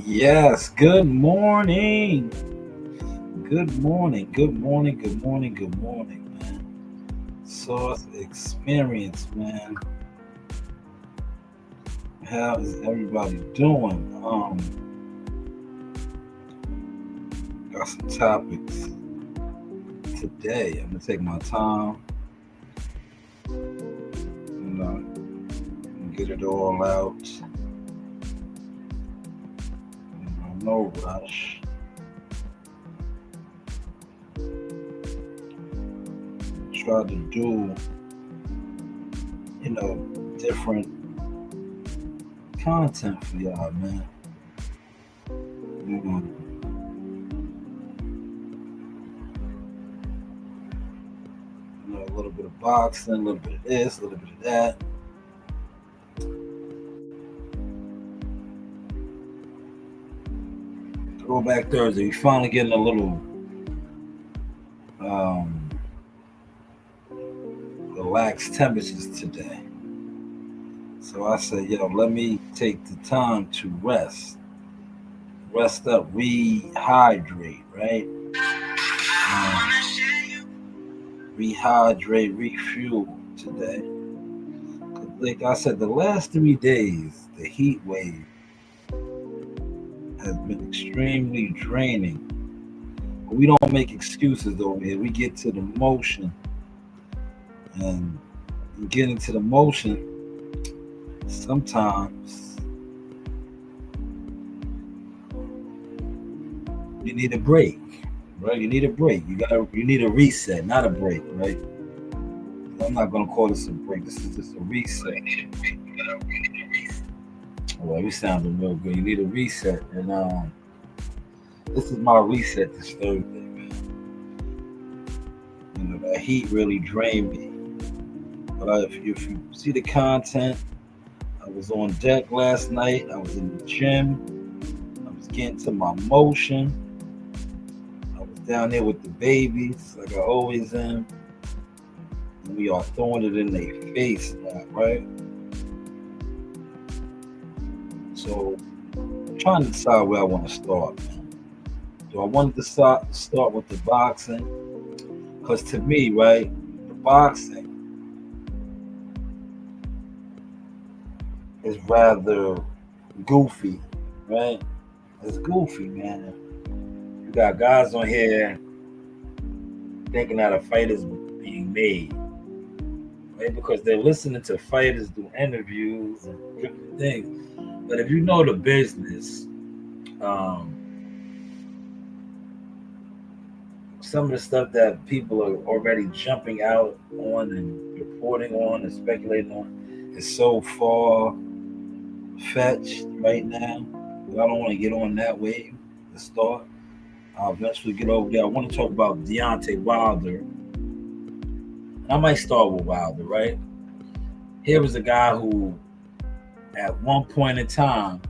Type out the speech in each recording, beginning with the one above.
Yes, good morning. Good morning. Good morning. Good morning. Good morning, man. Source experience, man. How is everybody doing? Got some topics today. I'm gonna take my time, and get it all out. No rush. Try to do, different content for y'all, man. You know, a little bit of boxing, a little bit of this, a little bit of that. Throwback Thursday. We finally getting a little um, relaxed temperatures today. So I said, let me take the time to rest up, rehydrate, right? Rehydrate, refuel today. Like I said, the last 3 days, the heat wave has been extremely draining. But we don't make excuses over here. We get to the motion, and getting to the motion, sometimes you need a break, right? You need a break. You need a reset, not a break, right? I'm not gonna call this a break. This is just a reset. Well, we sounding real good. You need a reset, and this is my reset this Thursday, man. That heat really drained me. But if you see the content, I was on deck last night. I was in the gym. I was getting to my motion. I was down there with the babies, like I always am. And we are throwing it in their face now, right? So I'm trying to decide where I want to start, man. Do I want to start with the boxing? Because to me, right, the boxing is rather goofy, right? It's goofy, man. You got guys on here thinking that a fight is being made, right? Because they're listening to fighters do interviews and different things. But if you know the business, some of the stuff that people are already jumping out on and reporting on and speculating on is so far fetched right now. But I don't want to get on that wave to start. I'll eventually get over there. I want to talk about Deontay Wilder. I might start with Wilder, right? Here was a guy who, at one point in time,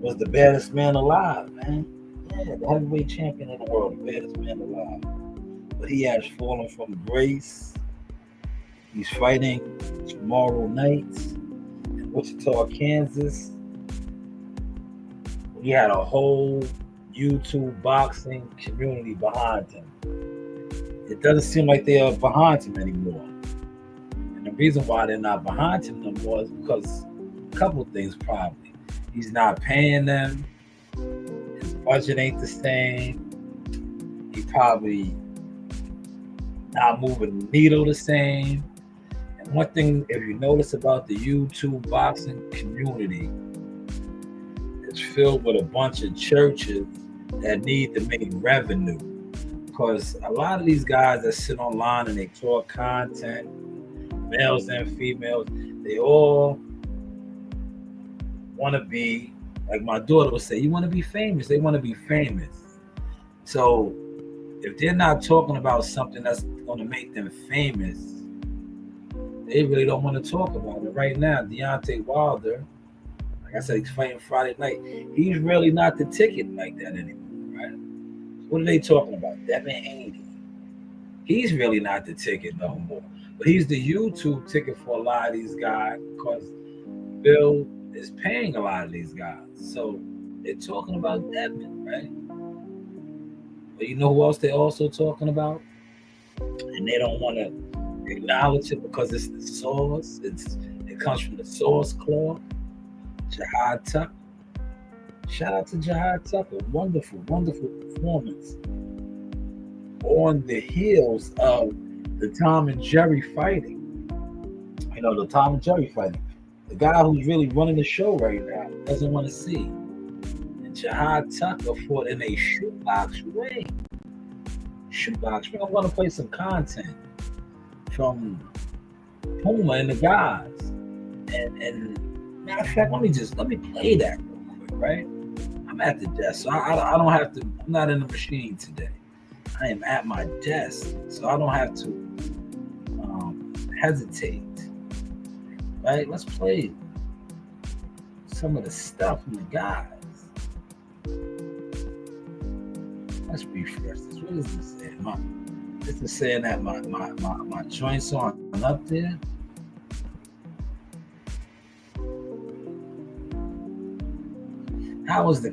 was the baddest man alive, man. Yeah, the heavyweight champion of the world, the baddest man alive. But he has fallen from grace. He's fighting tomorrow night in Wichita, Kansas. He had a whole YouTube boxing community behind him. It doesn't seem like they are behind him anymore. And the reason why they're not behind him no more is because a couple of things probably. He's not paying them. His budget ain't the same. He probably not moving the needle the same. And one thing, if you notice about the YouTube boxing community, it's filled with a bunch of churches that need to make revenue. Because a lot of these guys that sit online and they talk content, males and females, they all want to be Like my daughter would say, you want to be famous? They want to be famous. So if they're not talking about something that's going to make them famous, they really don't want to talk about it. Right now, Deontay Wilder, like I said, he's fighting Friday night. He's really not the ticket like that anymore, right? What are they talking about? Devin Haney. He's really not the ticket no more. But he's the YouTube ticket for a lot of these guys because Bill is paying a lot of these guys. So they're talking about Devin, right? But you know who else they're also talking about? And they don't want to acknowledge it because it's the source. It comes from the source claw. Jihad Tucker. Shout out to Jihad Tucker. Wonderful, wonderful performance. On the heels of the Tom and Jerry fighting. You know, the Tom and Jerry fighting. The guy who's really running the show right now doesn't want to see. And Jihad Tucker fought in a shoebox ring. Shoebox ring. I'm going to play some content from Puma and the guys. And matter of fact, let me play that real quick, right? I'm at the desk, so I don't have to, I'm not in the machine today. I am at my desk, so I don't have to hesitate. Right? Let's play some of the stuff from the guys. Let's refresh this. What is this saying? This is saying that my joints aren't up there. How is the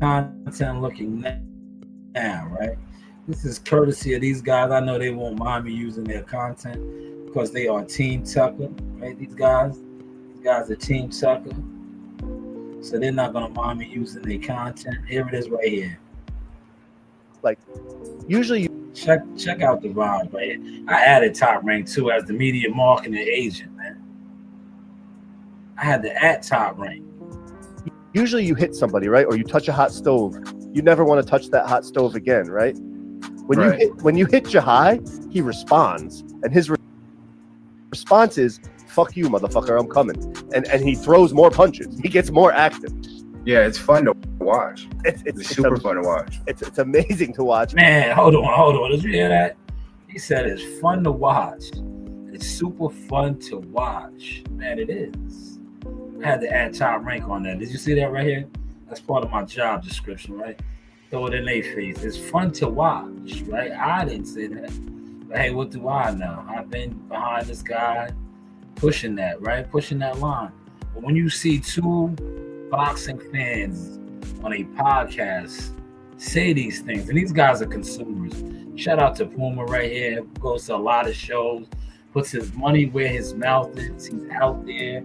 content looking now, right? This is courtesy of these guys. I know they won't mind me using their content because they are Team Tucker, right? These guys are Team Tucker. So they're not going to mind me using their content. Here it is right here. Like, usually you check out the rhymes right here. I added Top Rank too as the media marketing agent, man. I had to add Top Rank. Usually you hit somebody, right? Or you touch a hot stove. You never want to touch that hot stove again, right? When you hit Jahai, he responds, and his response is, "Fuck you, motherfucker, I'm coming." And he throws more punches. He gets more active. Yeah, it's fun to watch. It's super fun to watch. It's amazing to watch. Man, hold on. Did you hear that? He said it's fun to watch. It's super fun to watch. Man, it is. I had to add Top Rank on that. Did you see that right here? That's part of my job description, right? Throw it in their face. It's fun to watch, right? I didn't say that. But hey, what do I know? I've been behind this guy pushing that, right? Pushing that line. But when you see two boxing fans on a podcast say these things, and these guys are consumers. Shout out to Puma right here. Goes to a lot of shows, puts his money where his mouth is. He's out there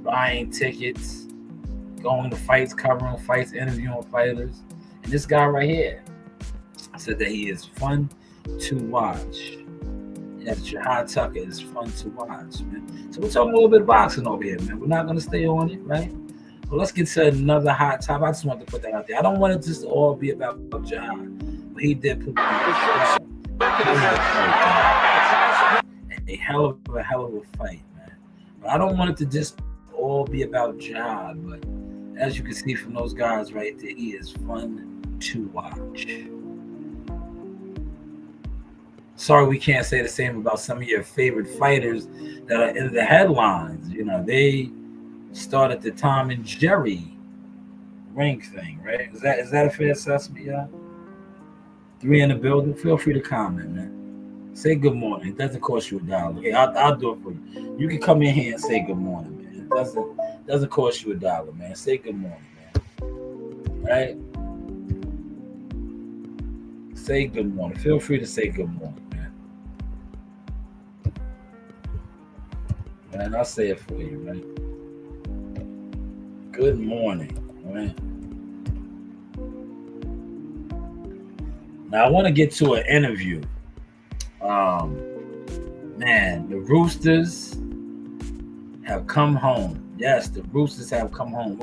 buying tickets, going to fights, covering fights, interviewing fighters. And this guy right here said that he is fun to watch. And that Jihad Tucker is fun to watch, man. So we're talking a little bit of boxing over here, man. We're not going to stay on it, right? But let's get to another hot topic. I just want to put that out there. I don't want it just to all be about Jihad. But he did put a hell of a fight, man. But I don't want it to just all be about Jihad. But as you can see from those guys right there, he is fun to watch. Sorry, we can't say the same about some of your favorite fighters that are in the headlines. You know, they started the Tom and Jerry ring thing, right? Is that a fair assessment, y'all? 3 in the building. Feel free to comment, man. Say good morning. It doesn't cost you $1. Okay, I'll do it for you. You can come in here and say good morning, man. It doesn't cost you $1, man. Say good morning, man. Right? Say good morning. Feel free to say good morning, man. And I'll say it for you, right? Good morning, right? Now I want to get to an interview. Man, the Roosters have come home. Yes, the Roosters have come home.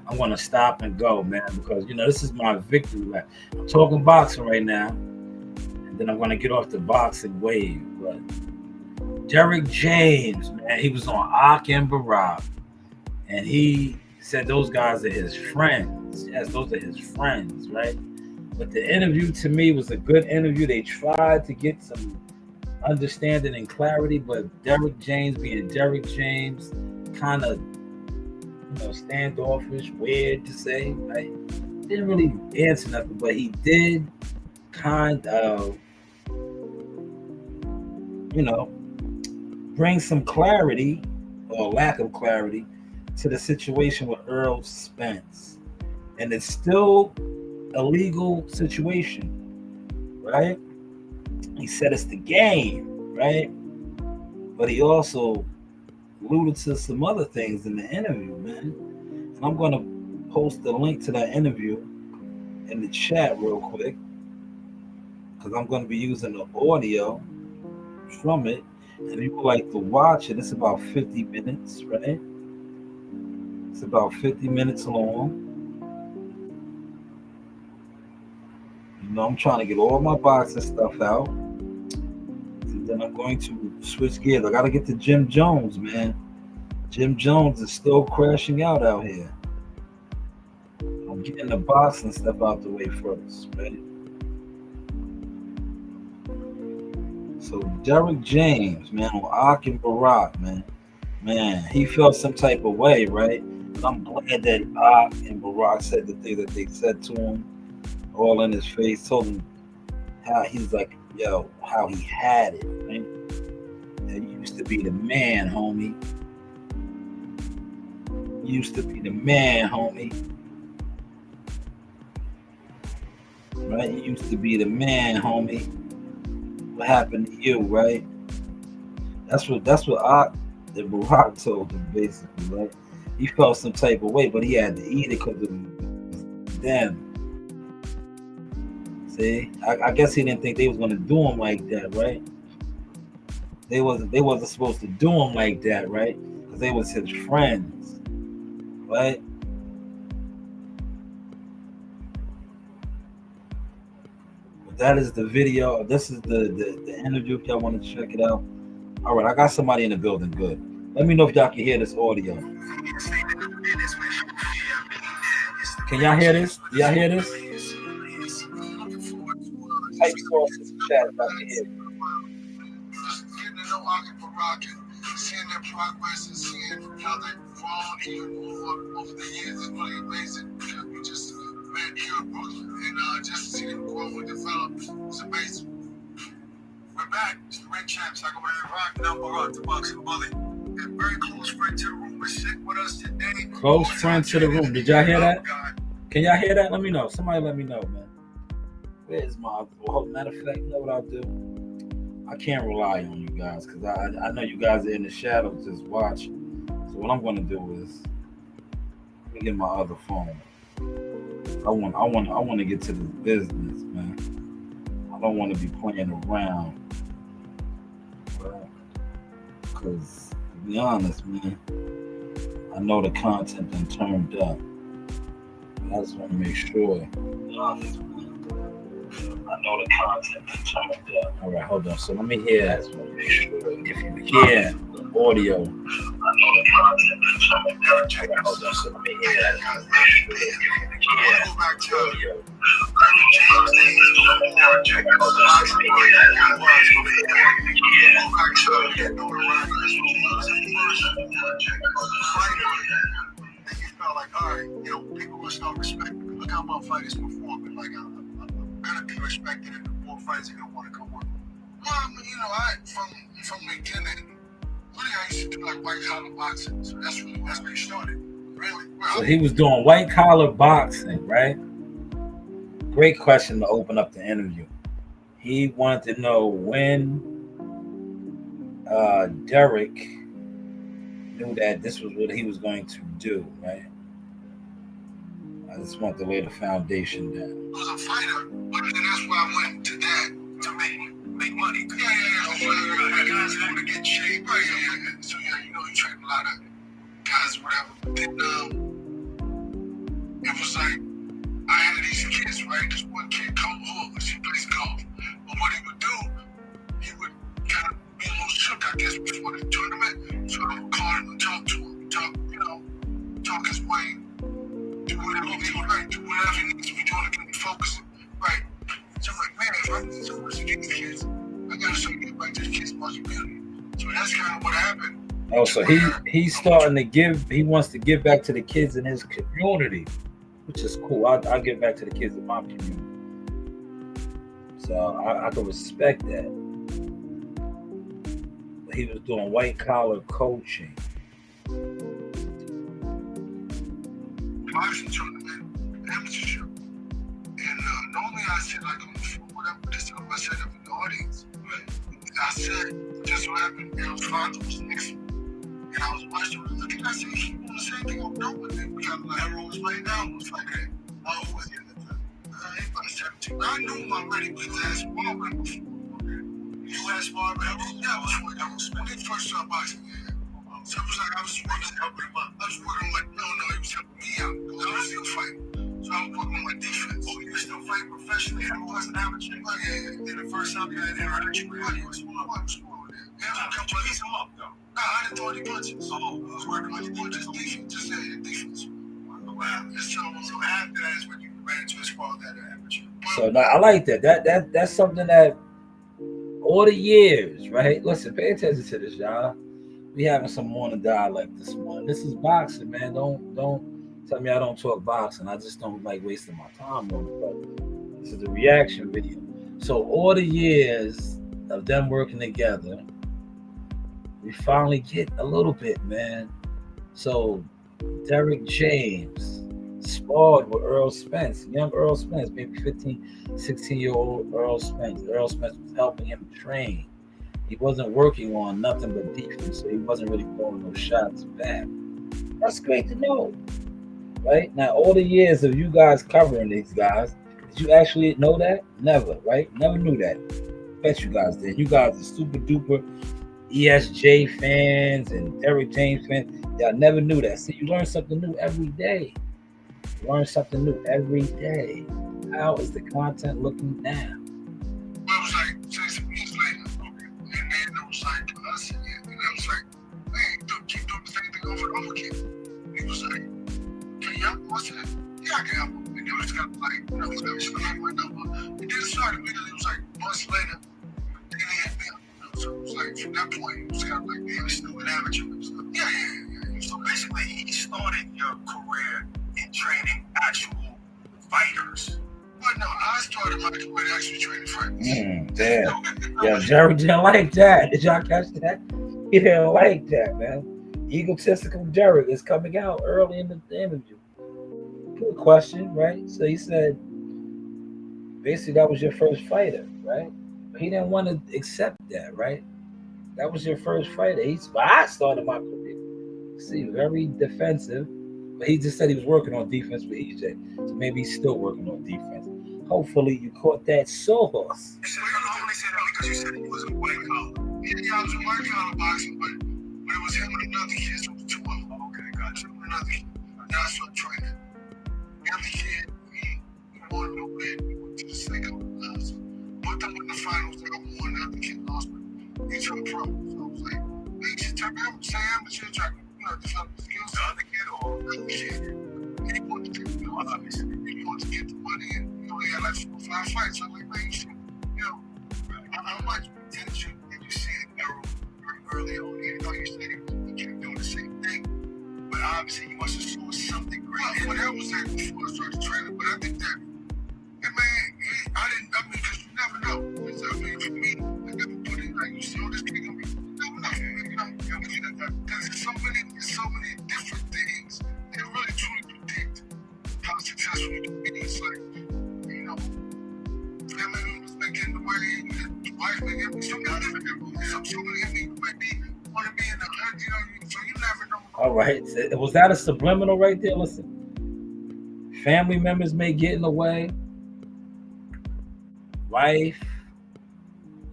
I'm gonna stop and go, man, because this is my victory lap. I'm talking boxing right now, and then I'm gonna get off the boxing wave. But Derrick James, man, he was on Ak and Barak, and he said those guys are his friends. Yes, those are his friends, right? But the interview to me was a good interview. They tried to get some understanding and clarity, but Derrick James being Derrick James, kind of, standoffish, weird to say, right? Didn't really answer nothing, but he did kind of, bring some clarity or lack of clarity to the situation with Earl Spence. And it's still a legal situation, right? He said it's the game, right? But he also alluded to some other things in the interview, man. And I'm going to post the link to that interview in the chat real quick, because I'm going to be using the audio from it. And if you would like to watch it, it's about 50 minutes, right? It's about 50 minutes long. I'm trying to get all my boxing stuff out. And then I'm going to switch gears. I got to get to Jim Jones, man. Jim Jones is still crashing out here. I'm getting the boxing stuff out the way first, right? So Derrick James, man, on Ak and Barack, man, he felt some type of way, right? And I'm glad that Ak and Barack said the thing that they said to him, all in his face, told him how he's like, how he had it, right? And you used to be the man, homie. You used to be the man, homie. Right? You used to be the man, homie. What happened to you, right? That's what Ak and Barack told him, basically, right? He felt some type of way, but he had to eat it because of them. See, I guess he didn't think they was gonna do him like that, right? They wasn't supposed to do him like that, right? Because they was his friends, right? But that is the video. This is the interview. If y'all want to check it out. All right, I got somebody in the building. Good. Let me know if y'all can hear this audio. Can y'all hear this? Do y'all hear this? Type sources in chat if I can hear it. Getting to know Ak and Barack and seeing their progress and seeing how they've grown even more over the years is really amazing. We just met here in Brooklyn and just to see them grow and develop is amazing. We're back. It's the Ring Champs. I go by Rock, now Barack, the boxing bully. And very close friend to the room is sitting with us today. Close friend to the room. Did y'all hear that? Can y'all hear that? Let me know. Somebody let me know, man. Where's my matter of fact, you know what I'll do? I can't rely on you guys because I know you guys are in the shadows just watching. So what I'm gonna do is let me get my other phone. I want to get to this business, man. I don't want to be playing around. Because to be honest, man, I know the content been turned up. I just want to make sure. To be honest, man. I know the content is turned up. All right, hold on. So let me hear. I just want to make sure if you hear the audio. I know the content is turned up. All right, hold on. So let me hear. I just want to make sure if you hear the audio. Like, all right, people will start respecting me. Look how my fighters performing. Like, I'm gonna be respected, and the more fighters are gonna want to come work. Well, I mean, from the beginning, really, I used to do like white collar boxing. So that's where it started. Really. So he was doing white collar boxing, right? Great question to open up the interview. He wanted to know when Derrick knew that this was what he was going to do, right? I just want to lay the foundation down. I was a fighter, but that's why I went to that to make money. Yeah. Guys want to get in shape. So you train a lot of guys, whatever. But then it was like I had these kids, right? This one kid, Cole Hawkins, he plays golf. But what he would do, he would kind of be a little shook, I guess, before the tournament. So I would call him and talk to him, talk his way. these kids. I gotta show you back to the kids' community. So that's kind of what happened. Oh, so he's starting to give. He wants to give back to the kids in his community, which is cool. I'll give back to the kids in my community. So I can respect that. He was doing white collar coaching. Boxing tournament, amateur. And normally I said, like, on the floor, whatever, this time I said up in the audience. I said, just so happened, Errol Fonto was next to me. And I was watching, looking, I said, he doing the same thing I'm doing. We got like, Errol was right down, was like that. Who was he at the time? He about 17. I knew him already because I had sparring before. You had sparring, Errol? Yeah, I was when he first started boxing, yeah. So it was like I was working helping him out. I was working on my, no, he was helping me out because I was still fighting. So I was working on my defense. Oh, you were still fighting professionally? I wasn't amateur. Oh, yeah. Then the first time you had an interaction with him, you was small. I was small with him. Yeah, I kept him up, though. No, I didn't throw any punches. Oh, I was working on your punches. Defense, just defense. Wow. So after that is when you ran to as far as that amateur. So now I like that. That's something that all the years, right? Listen, pay attention to this, y'all. We having some morning dialect this morning. This is boxing, man. Don't tell me I don't talk boxing. I just don't like wasting my time on it. But this is a reaction video. So all the years of them working together, we finally get a little bit, man. So Derek James sparred with Earl Spence, young Earl Spence, maybe 15, 16-year-old Earl Spence. Earl Spence was helping him train. He wasn't working on nothing but defense, so he wasn't really throwing no shots back. That's great to know, right? Now, all the years of you guys covering these guys, did you actually know that? Never, right? Never knew that. Bet you guys did. You guys are super duper ESJ fans and Derek James fans. Y'all never knew that. See, you learn something new every day. You learn something new every day. How is the content looking now? Well, it was like 6 weeks later. And then it was like, I said, yeah. And I was like, man, keep doing the same thing over and over again. He was like, can you help him? I said, yeah, I can help him. And it was kind of like, you know, he was like, my number. And then it started immediately. It was like months later. Then he hit me up. So it was like, from that point, it was kind of like, man, he's still an amateur. Yeah. So basically, he started your career in training actual fighters. But no, I started my career actually training fighters. Damn. Yeah, Jerry didn't like that. Did y'all catch that? He didn't like that, man. Egotistical Derek is coming out early in the interview. Good question, right? So he said, basically, that was your first fighter, right? But he didn't want to accept that, right? That was your first fighter. I started my career. See, very defensive. But he just said he was working on defense with EJ. So maybe he's still working on defense. Hopefully you caught that sauce. You said you only said that because you said he was a white collar. Yeah, I was a white collar boxing, but it was him and another kid. So it was two of them. Okay, gotcha. Him and another kid. Then I started training. The other kid, we won no bid. We went to the second class. Put them in the finals. They won. The other kid lost. But he turned pro. So I was like, hey, just tell me I'm saying amateur trying to, develop the skills. The other kid or the other kid. He wanted to, obviously, he wanted to get the money and, he had like 4 or 5 fights. So I'm like, man, shit, how much potential did you see in Errol very early on? Even though you said he kept doing the same thing, but obviously you must have saw something great. Well, that was that before I started training, but I think that, because you never know. I mean, for me, I never put it like, you see all this kid gonna be, there's so many different things that really truly predict how successful you can be. It's like, family members may get in the way, wife may get in the way, somebody may want to be in the hood, so you never know. All right. Was that a subliminal right there? Listen. Family members may get in the way. Wife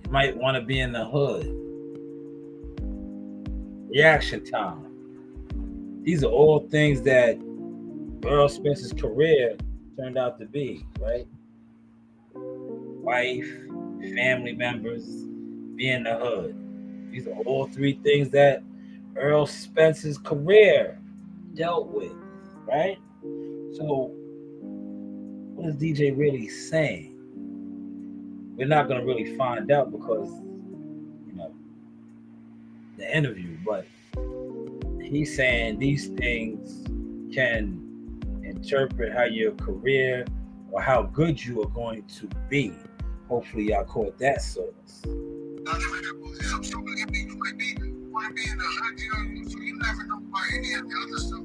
might want to be in the hood. Reaction time. These are all things that Earl Spence's career turned out to be, right? Wife, family members, be in the hood. These are all 3 things that Earl Spence's career dealt with, right? So, what is DJ really saying? we're not gonna really find out because the interview, but he's saying these things can interpret how your career or how good you are going to be. Hopefully y'all caught that source. So you never know about any of the other stuff.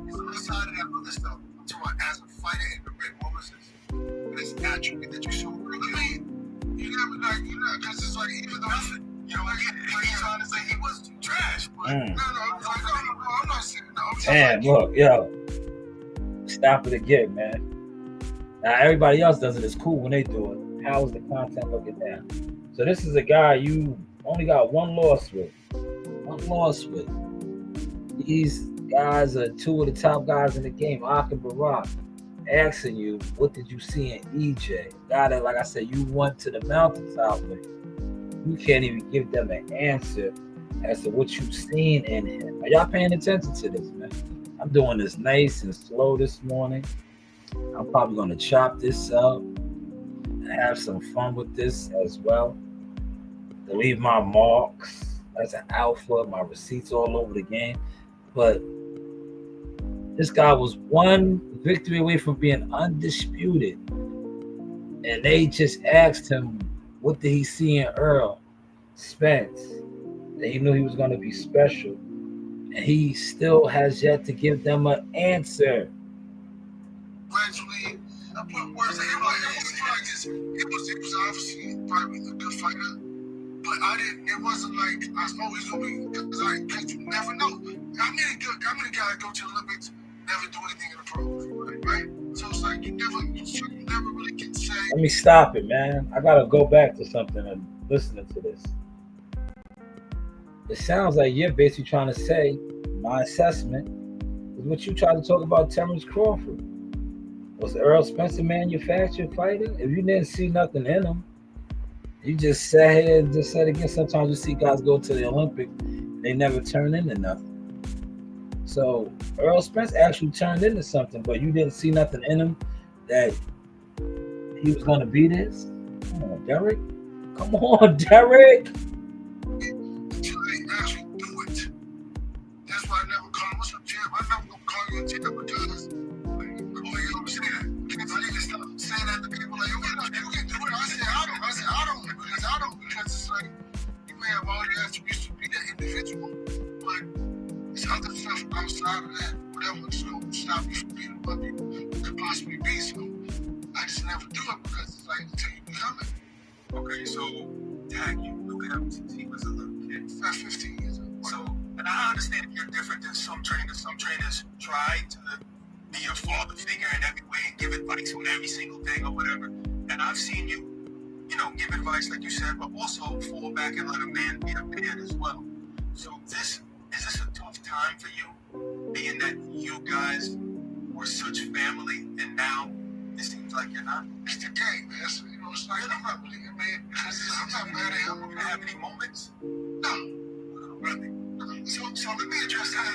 It's on the side of that other stuff. I'm talking about as a fighter in the ring. What was this? This attribute that you show. I mean, you never because it's like even though he's trying to say he was trash. But no, I'm not saying no. Damn, look, yo, stop it again, man. Now everybody else does it. It's cool when they do it. How's the content looking now? So this is a guy you only got one loss with. These guys are two of the top guys in the game, Ak and Barack, asking you, what did you see in EJ? Guy that, like I said, you went to the mountaintop with. You can't even give them an answer as to what you've seen in him. Are y'all paying attention to this, man? I'm doing this nice and slow this morning. I'm probably going to chop this up and have some fun with this as well. To leave my marks as an alpha, my receipts all over the game. But this guy was one victory away from being undisputed. And they just asked him, what did he see in Earl Spence? That he knew he was going to be special. And he still has yet to give them an answer. Gradually, I put words in it was obviously probably a good fighter. But it wasn't like I was always going to be, because you never know. How many guys go to the Olympics, never do anything in the pros, right? So it's like you never really can say. Let me stop it, man. I got to go back to something and listening to this. It sounds like you're basically trying to say, my assessment is what you tried to talk about Terrence Crawford. Was Earl Spence a manufactured fighter? If you didn't see nothing in him, you just sat here and just said again, sometimes you see guys go to the Olympics, they never turn into nothing. So Earl Spence actually turned into something, but you didn't see nothing in him that he was going to be this? Come on, Derek. Come on, Derek. Until they actually do it. That's why I never call him, what's up, Jim? I'm never going to call you a Jim because, you know what I'm saying? Because I need to stop saying that to people like, you can do it. I don't, because it's like, you may have all the attributes to be that individual, but it's other stuff outside of that, whatever, so stop you from being what you could possibly be. So I just never do it because it's like until you become it. Okay, so Tag, you knew him since he was a little kid. That's 15 years old. So, and I understand you're different than some trainers. Some trainers try to be your father figure in every way and give advice on every single thing or whatever. And I've seen you, give advice like you said, but also fall back and let a man be a man as well. So is this a tough time for you, being that you guys were such family and now it seems like you're not? It's the game, man. It's like, I'm not really a man. I'm not mad at him. I'm gonna have any moments? No. Really? So let me address that.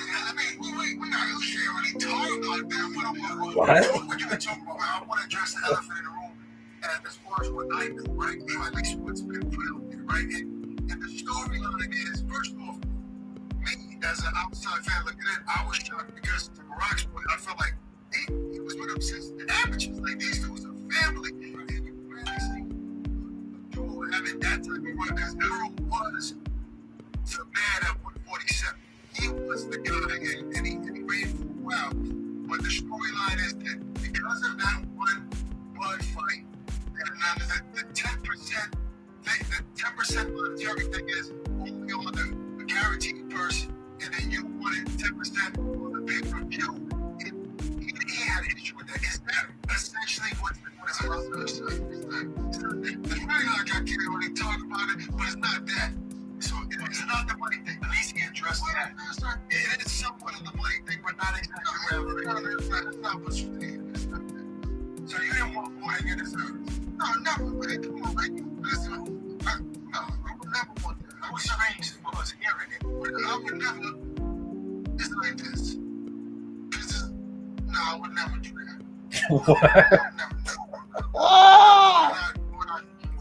We're not really talking about that. What? You can talk about, I want to address the elephant in the room. And as far as what I do, right? At least what's been put out there, right? And the storyline is, first off, me as an outside fan looking in, I was shocked because to Barack's point, I felt like he was with them since the amateurs. Like these two was a family. And you really see a duo having that type of run because Earl was the man at 147. He was the guy and he reigned for a while. But the storyline is that because of that one blood fight, the 10%, the 10% monetary thing is only on the guaranteed person, and then you wanted 10% on the pay-per-view. He had an issue with that. Is that essentially what's about? It's really like I can't really talk about it, but it's not that. So it's not the money thing. At least he addressed that. It's somewhat of the money thing, but not exactly where it's not what you think. It's not that. So you didn't want more than you deserved. No, never. Man, come on, man. Listen, I would never want that. I was strange for us hearing it. I would never. It's like this. No, I would never do that. What? I would never do that.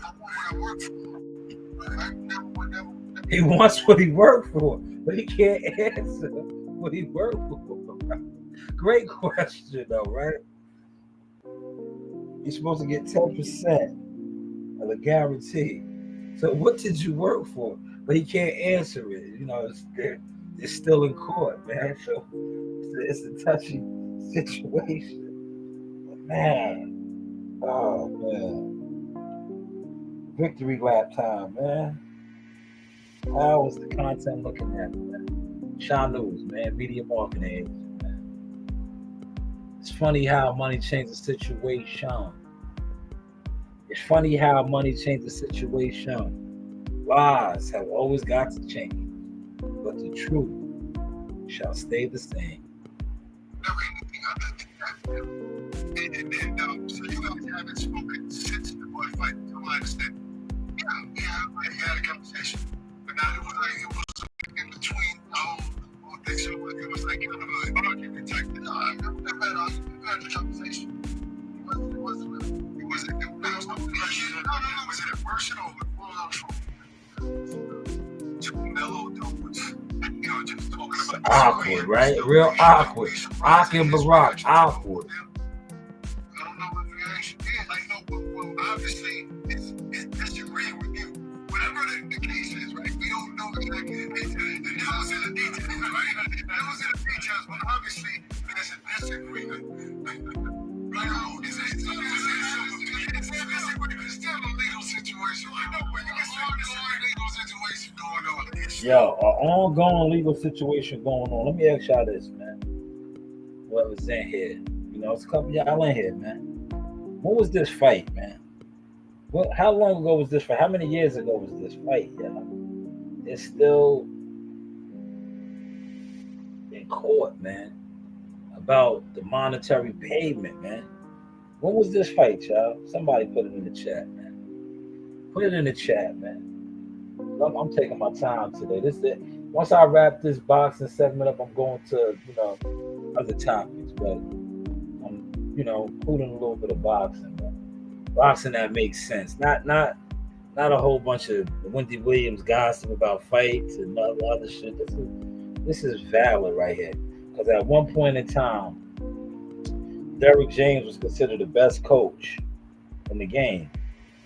I He wants what he worked for, but he can't answer what he worked for. Great question, though, right? You're supposed to get 10% of the guarantee. So what did you work for? But he can't answer it. You know, it's still in court, man. So it's a touchy situation. But man, oh man. Victory lap time, man. How was the content looking at, man? Shanewz, man, media marketing agent, man. It's funny how money changes the situation. It's funny how money changes the situation. Lies have always got to change, but the truth shall stay the same. Never anything other than that. And so you guys haven't spoken since the boy fight, to my understanding. Yeah, I had a conversation, but now it was in between the whole thing. So it was like kind of an argument type thing. No, I've never had an argument. We had a conversation. It wasn't there was no pressure. No. Was it a personal or too mellow dudes? You know, just talking about awkward, right? Real awkward. Awkward, Barack, awkward. I don't know what the reaction is. Like, no, well, obviously, it's disagreeing with you. Whatever the case is, right? We don't know exactly the details. The devil's in the details, right? The devil's in the details, but obviously, there's a disagreement. Right? It's still a legal situation. I know, but you can still a legal situation going on. Yo, an ongoing legal situation going on. Let me ask y'all this, man. Whoever's in here. You know, it's a couple of y'all in here, man. When was this fight, man? How long ago was this fight? How many years ago was this fight, y'all? It's still in court, man, about the monetary payment, man. When was this fight, y'all? Somebody put it in the chat, man. Put it in the chat, man. I'm taking my time today. Once I wrap this boxing segment up, I'm going to, other topics, but I'm, including a little bit of boxing, man. Boxing that makes sense. Not a whole bunch of Wendy Williams gossip about fights and other shit. This is valid right here. Because at one point in time, Derrick James was considered the best coach in the game.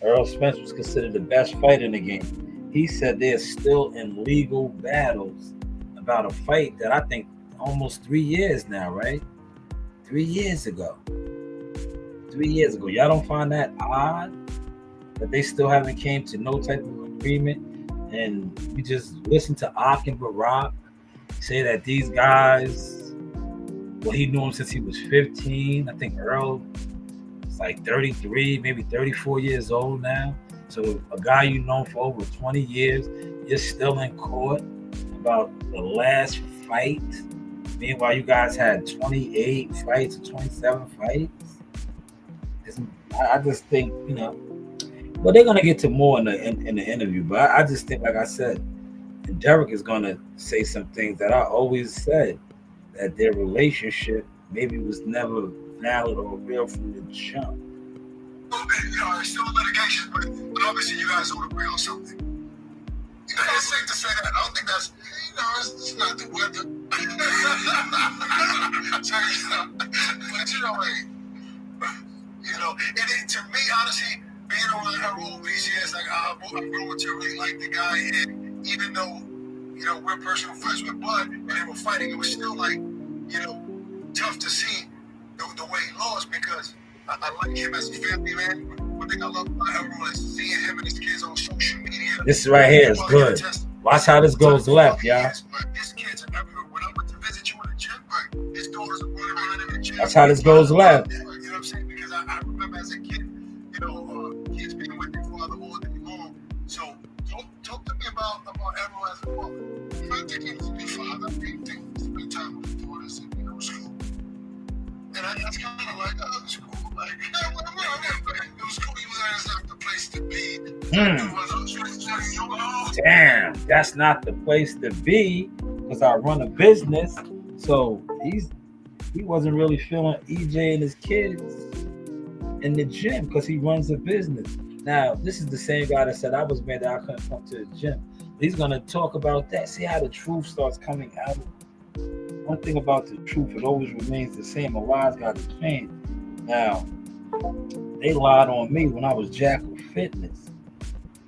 Earl Spence was considered the best fighter in the game. He said they're still in legal battles about a fight that I think almost 3 years now, right? 3 years ago. 3 years ago. Y'all don't find that odd that they still haven't came to no type of agreement? And we just listen to Ak and Barack say that these guys, he knew him since he was 15. I think Earl is like 33, maybe 34 years old now. So a guy you know for over 20 years, you're still in court about the last fight. Meanwhile, you guys had 28 fights or 27 fights. I just think, well, they're going to get to more in the interview, but I just think, like I said, and Derrick is going to say some things that I always said, that their relationship maybe was never valid or real from the jump. It's still litigation, but obviously you guys don't agree on something. It's safe to say that. I don't think that's, it's not the weather. And to me, honestly, being around her all these years, like I'm growing to really like the guy, and even though, we're personal friends with Bud, and they were fighting, it was still like, tough to see the way he lost, because I like him as a family man. One thing I love about everyone is seeing him and his kids on social media. This right here is good. Watch how this goes left, y'all. His kids are everywhere. When I went to visit you in the gym, his daughters are running around in the gym. That's how this goes left. You know what I'm saying? Because I remember as a kid, kids being with their father all day long. So talk to me about everyone as a father. I think he was a good father. I think spend time with the daughters and school. And that's kind of like, it was cool. Like, it was cool. That's not the place to be. Damn, that's not the place to be, because I run a business. So he wasn't really feeling EJ and his kids in the gym because he runs a business. Now, this is the same guy that said I was mad that I couldn't come to the gym. He's gonna talk about that. See how the truth starts coming out. One thing about the truth, it always remains the same. A lie's got to change. Now, they lied on me when I was Jackal Fitness.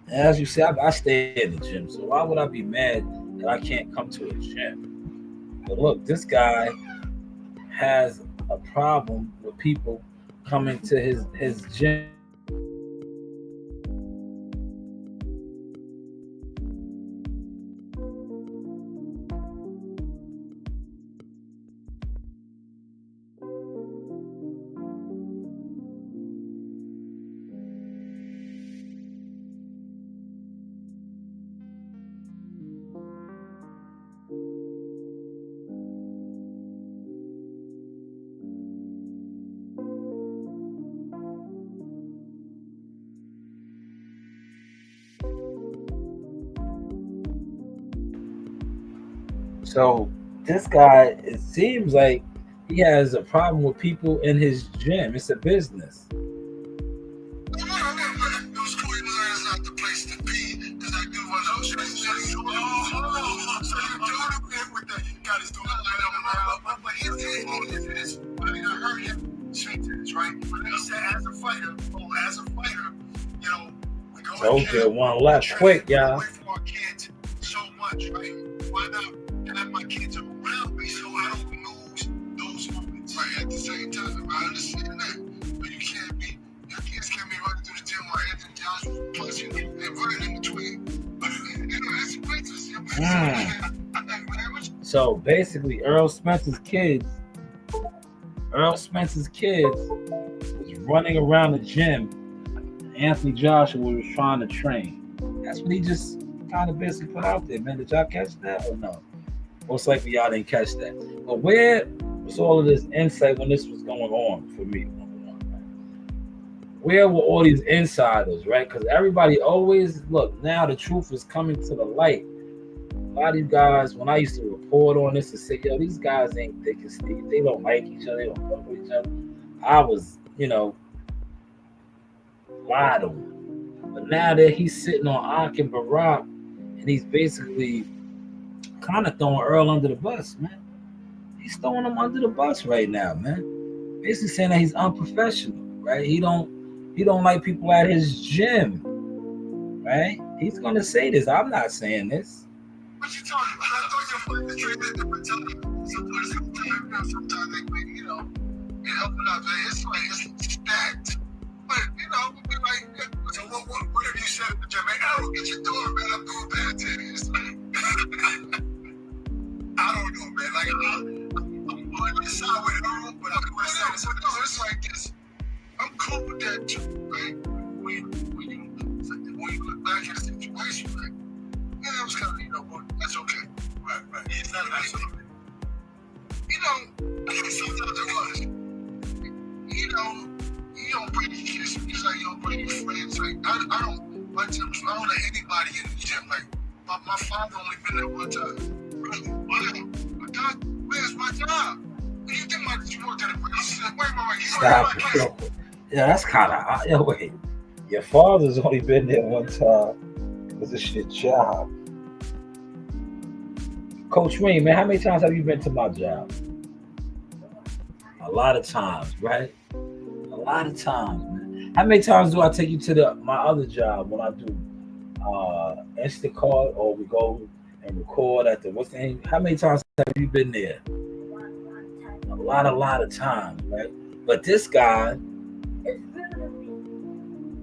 And as you see, I stay in the gym. So why would I be mad that I can't come to a gym? But look, this guy has a problem with people coming to his gym. So this guy, it seems like he has a problem with people in his gym. It's a business. Those Queensland's not the place to be, because I do want those things. So you do it with that. Got his doing it. But his I mean, I heard him speak to this, right? But he said, as a fighter, you know, we go Okay, one left. Quick, y'all. away from our kids so much, right? Why not have my kids around me so I don't lose those moments? Right, at the same time, I understand that. But you can't be, your kids can't be running through the gym while Anthony Joshua plus you and running in between. You know, that's great. So basically, Earl Spencer's kids was running around the gym. Anthony Joshua was trying to train. That's what he just kind of basically put out there, man. Did y'all catch that or no? Most likely y'all didn't catch that. But where was all of this insight when this was going on for me? Where were all these insiders, right? Because everybody always, look, now the truth is coming to the light. A lot of these guys, when I used to report on this and say, yo, these guys ain't thick and Steve. They don't like each other. They don't fuck with each other. I was, lied on. But now that he's sitting on Ak and Barack, and he's basically kind of throwing Earl under the bus, man. He's throwing him under the bus right now, man. Basically saying that he's unprofessional, right? He don't like people at his gym, right? He's gonna say this. I'm not saying this. What you talking about? I thought you were the trade that different time. Sometimes they make, it open up. It's like it's stacked. But we'll be like, so what have you said at the gym? Man, I don't get your door, man. I'm doing bad things. I don't know, man. Like I'm on the side with Earl, but I'm on the side. So no, it's like this. I'm cool with that too, right? When you look back at the situation, like, yeah, it was kind of, well, that's okay. Right. It's not absolutely. Sometimes it was. You don't bring your kids just like you don't bring your friends. Like, I don't like to, I don't let anybody in the gym. Like, my father only been there one time. Really? Wow. My God, where's my job? When you think about it, you work at a place. Wait. Stop. Yeah, that's kind of, wait. Your father's only been there one time because it's your job. Coach Wayne, man, how many times have you been to my job? A lot of times, right? A lot of times, man. How many times do I take you to my other job when I do Instacart or we go and record at the what's the name? How many times have you been there? A lot of times, right? But this guy,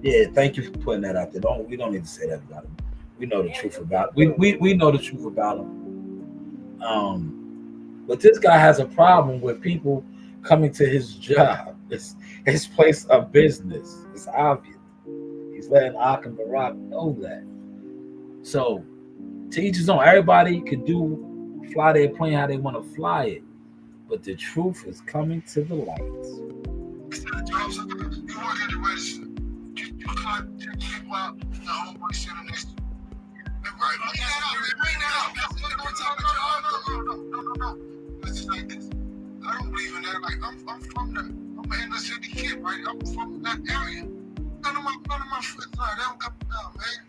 yeah, thank you for putting that out there. We don't need to say that about him. We know the truth about it. We know the truth about him. But this guy has a problem with people coming to his job. It's his place of business. It's obvious. He's letting Ak and Barack know that. So, to each his own. Everybody could fly their plane how they want to fly it. But the truth is coming to the light. You work at the register. You can't take people out the homeboy sitting next to you. Right, bring that up. No. It's just like this. I don't believe in that. Like, I'm from I'm an inner city kid, right? I'm from that area. None of my friends, they don't come down, man.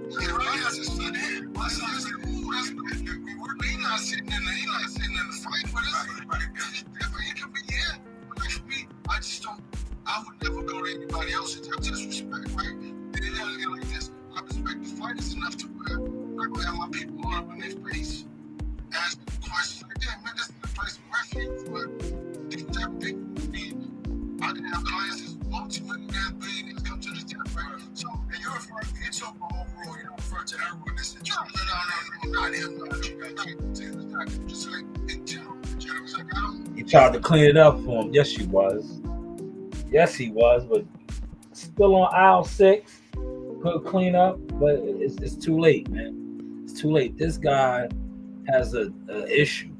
Yeah, I got to sit here. My son is like, ooh, that's good. He's not sitting in the fight, but it's different. He can be here. But like for me, I would never go to anybody else's. I just respect, right? It is like this. I respect the fighters enough to where I go have my people all up in their face, asking questions like, yeah, man, this is the place of refuge. But these type of people, I can have clients that's multi-million billionaires come to the gym, right? So, and you're referring to it's over overall, you don't refer to everyone that's in general. No, not him. Just like in general. It's like, I don't. He tried to clean it up for him. Yes, he was. Yes, he was. But still on aisle 6. Could clean up, but it's too late, man. It's too late. This guy has a issue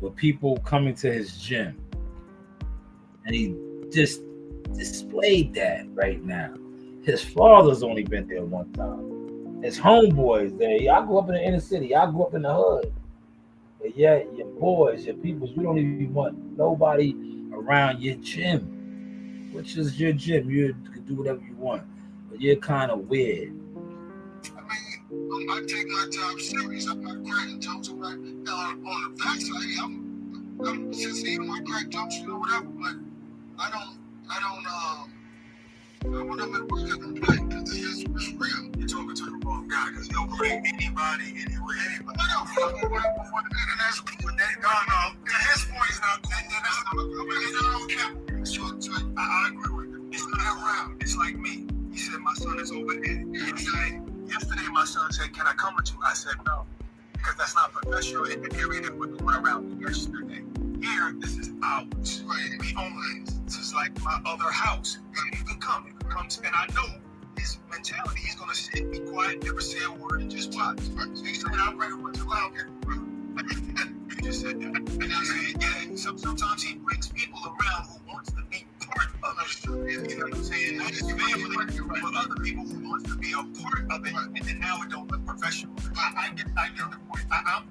with people coming to his gym, and he just displayed that right now. His father's only been there one time. His homeboys there. I grew up in the inner city. I grew up in the hood. But yet, your boys, your peoples, you don't even want nobody around your gym, which is your gym. You can do whatever you want. But you're kind of weird. I mean, I take my job serious. I'm not cracking jokes. I'm not on the backside. I'm sincere. I crack jokes, whatever. But I don't. When I'm at work, I complain because it's real. You're talking to the wrong guy because he'll bring anybody, anywhere, anybody. I know. And that's cool. No. His point is not cool. I agree with him. It's not around. It's like me. He said, my son is over there. Yesterday, my son said, can I come with you? I said, no, because that's not professional in the area that we're going around yesterday. Here, this is ours. We own this. This is like my other house. You can come. And I know his mentality. He's going to sit, be quiet, never say a word, and just watch. So he said, I'm ready to go out here. He just said that. And I said, yeah, sometimes he brings people around who wants to be part of it. You know what I'm saying? Not his family, but other people who wants to be a part of it. And then now it don't look professional. I get the point. I'm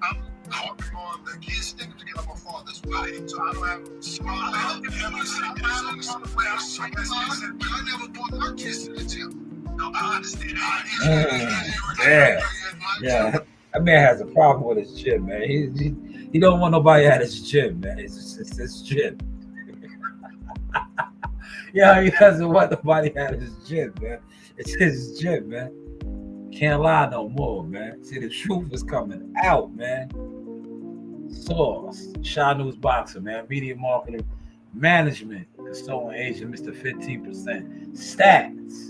harping on the kids thing to get on my father's wife. So I don't have I never brought my kids to the gym. No, I understand. Yeah. That man has a problem with his gym, man. He don't want nobody at his gym, man. It's his gym. Yeah, he doesn't want nobody at his gym, man. It's his gym, man. Can't lie no more, man. See, the truth is coming out, man. Source, Shanewz Boxer, man. Media marketing, management, consultant agent, Mr. 15%. Stats.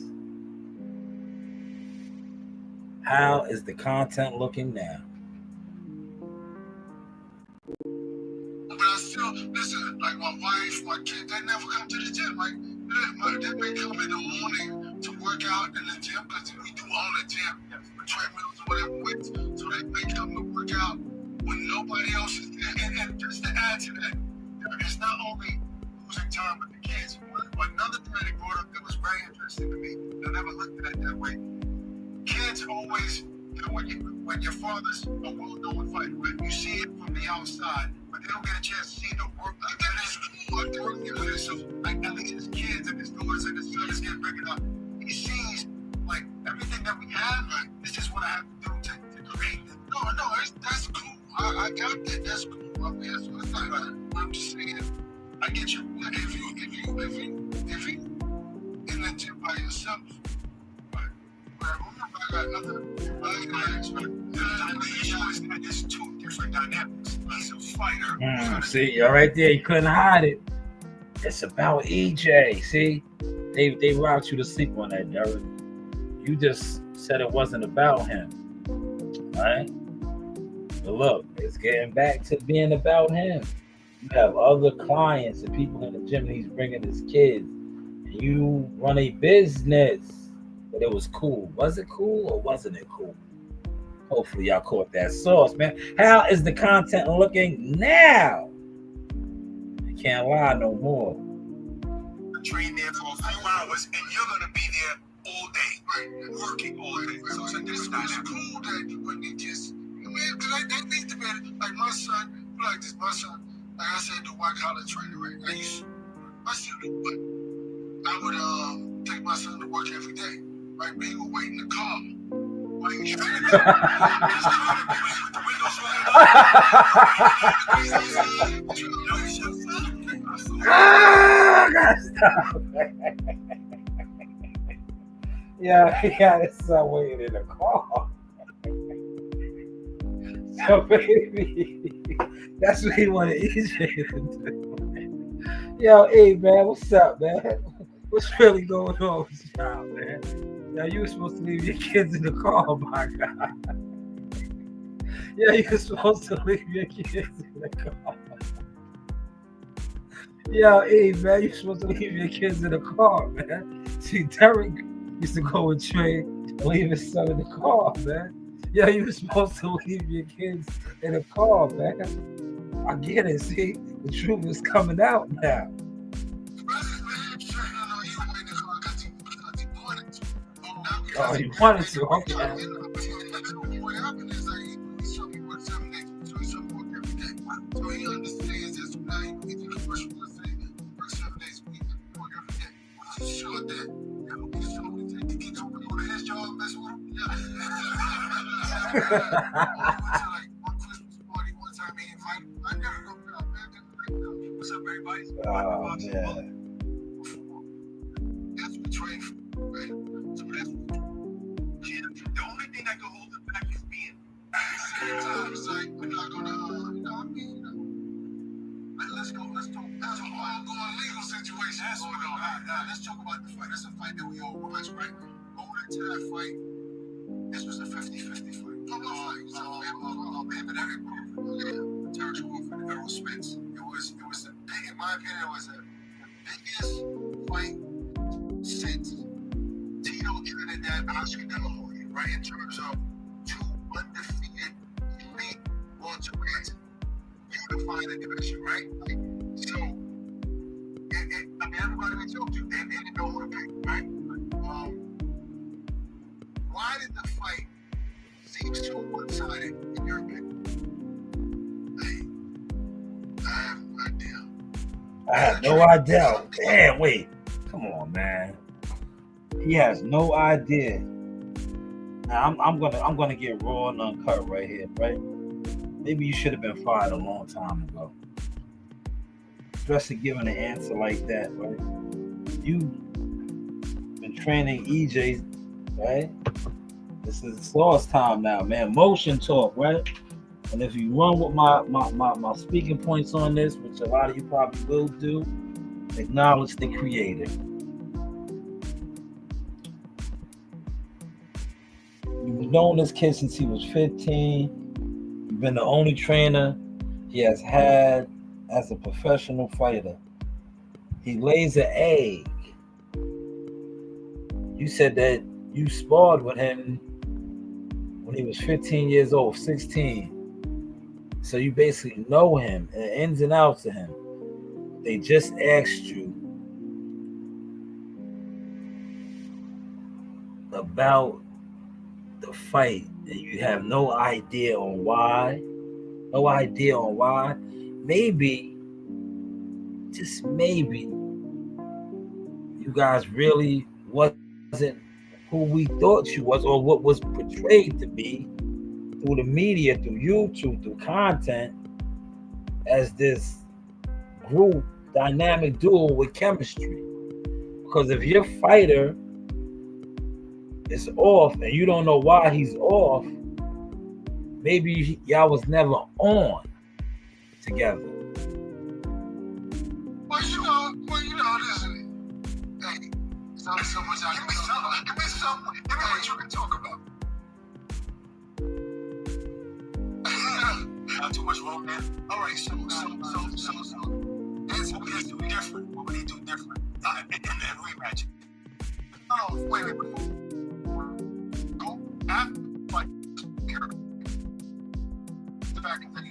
How is the content looking now? But I still, listen, like my wife, my kid, they never come to the gym. Like, they may come in the morning to work out in the gym because we do own a gym, treadmills or whatever with. So they may come to work out when nobody else is there. And just to add to that, it's not only losing time with the kids. Another thing they brought up that was very interesting to me, I never looked at it that way. Kids always, when your father's a well-known fighter, right? You see it from the outside, but they don't get a chance to see the work that is cool. So, like, at least his kids and his daughters and his sons get bringing up. He sees, like, everything that we have, like, this is what I have to do to create it. No, that's cool. I got that. That's cool. I mean, it's not, I'm just saying, I get you. If you in the gym by yourself, there's two different dynamics. He's a fighter. See, you're right there. You couldn't hide it. It's about EJ. See, they route you to sleep on that, Derek. You just said it wasn't about him, right? But look, it's getting back to being about him. You have other clients and people in the gym. And he's bringing his kids, and you run a business. But it was cool. Was it cool or wasn't it cool? Hopefully y'all caught that sauce, man. How is the content looking now? I can't lie no more. Train there for a few hours and you're going to be there all day, working all day. So it's a different dynamic. Cool that when they just, because they need to be, like my son, like this, my son, like I said, the white collar trainer, right? I used I said, but I would take my son to work every day. Right? But he would wait in the car. While he trained up. His car would be with the windows rolled up. I gotta stop. Yeah, it's waiting in the car. So baby, that's what he wanted EJ to do. Yo, hey man, what's up, man? What's really going on with y'all, man? Yo, you were supposed to leave your kids in the car, my God. Yeah, you were supposed to leave your kids in the car. Yo, hey man, you're supposed to leave your kids in the car, man. See, Derek used to go and train and leave his son in the car, man. Yo, you were supposed to leave your kids in the car, man. I get it, see? The truth is coming out now. Oh, you wanted to, okay. What happened is like, he showed me what 7 days, so he showed me work every day. So he understands this. Now he did commercial real estate, work 7 days a week, work every day. I'm sure that he's showing me take the kids over to go to his job, mess with him. Yeah. I went to like one Christmas party one time, he invited me. I never go out, man. What's up, everybody? Oh, yeah. That's what train for, right? So that's what The only thing that can hold it back is being. sometimes like we're not gonna, let's talk. That's an ongoing legal situation. That's going on. Let's talk about the fight. That's a fight that we all watched, right? Going into that fight, this was a 50-50 fight. Him and Eric Crawford. Terrence Crawford and Errol Spence. It was the big, in my opinion, it was the biggest fight since Tito Trinidad Oscar De La Hoya, right? In terms of two undefeated elite welterweights unifying the division, right? So, I mean, everybody we talked to, they didn't know who to pick, right? Why did the fight seem so one-sided in your opinion? I have no idea. I have no idea. Damn, wait. Come on, man. He has no idea. Now I'm gonna get raw and uncut right here, right? Maybe you should have been fired a long time ago. Especially giving an answer like that, right? You've been training EJ, right? This is Sauce time now, man. Motion talk, right? And if you run with my speaking points on this, which a lot of you probably will do, acknowledge the creator. You've known this kid since he was 15. You've been the only trainer he has had as a professional fighter. He lays an egg. You said that you sparred with him when he was 15 years old, 16. So you basically know him and the ins and outs of him. They just asked you about the fight and you have no idea on why. No idea on why. Maybe, just maybe, you guys really wasn't who we thought you was or what was portrayed to be through the media, through YouTube, through content as this group, dynamic duo with chemistry. Because if your fighter is off and you don't know why he's off, maybe y'all was never on together. Well, you know, listen. Hey, it's not so much I can talk. Give me something. Give me what you can talk about. Not too much wrong there. All right, so What would he do different? What would he do different? In that rematch. oh, wait. Go after fight here. The back of the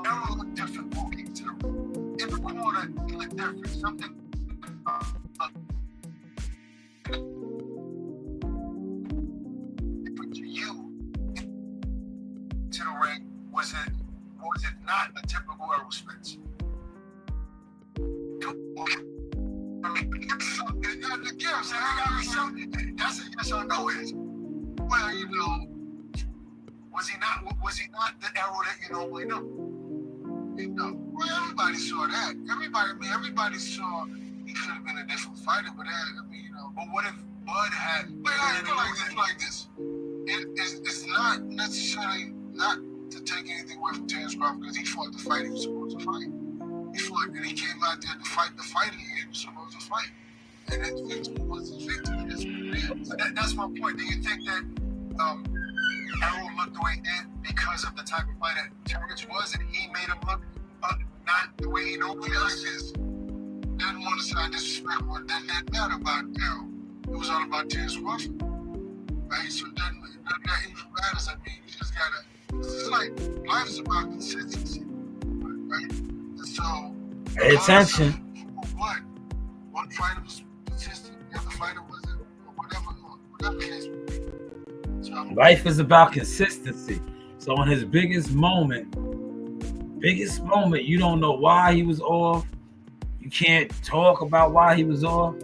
Errol looked different walking to the room. In the corner, he looked different. Something. Different to you. typical aerospace. I mean, again, I'm saying, I gotta be something. That's a yes or no answer. Well, you know, was he not the arrow that you normally know? You know, well, everybody saw that. Everybody saw he could have been a different fighter, but but what if Bud had? But I feel like this. It's not necessarily not to take anything away from Terrence Crawford because he fought the fight he was supposed to fight. He fought and he came out there to fight the fight he was supposed to fight. And his victory was his victory. So that's my point. Do you think that Errol looked the way he did because of the type of fight that Terrence was, and he made him look not the way he normally does? Didn't want to say disrespectful, but that didn't matter about Errol. It was all about Terrence Crawford. Right? So that even matters. I mean, you just gotta. It's like life is about consistency, right? And so pay attention. What? One fighter was consistent, the other fighter wasn't, or whatever case would be. So, life is about consistency. So in his biggest moment, you don't know why he was off. You can't talk about why he was off.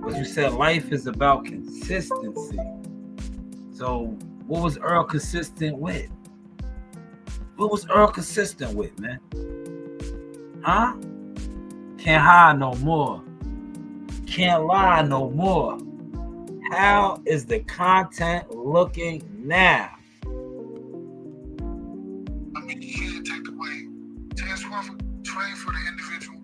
But you said life is about consistency. So what was Earl consistent with? What was Earl consistent with, man? Huh? Can't hide no more. Can't lie no more. How is the content looking now? I mean, you can't take away. Terrence Crawford trained for the individual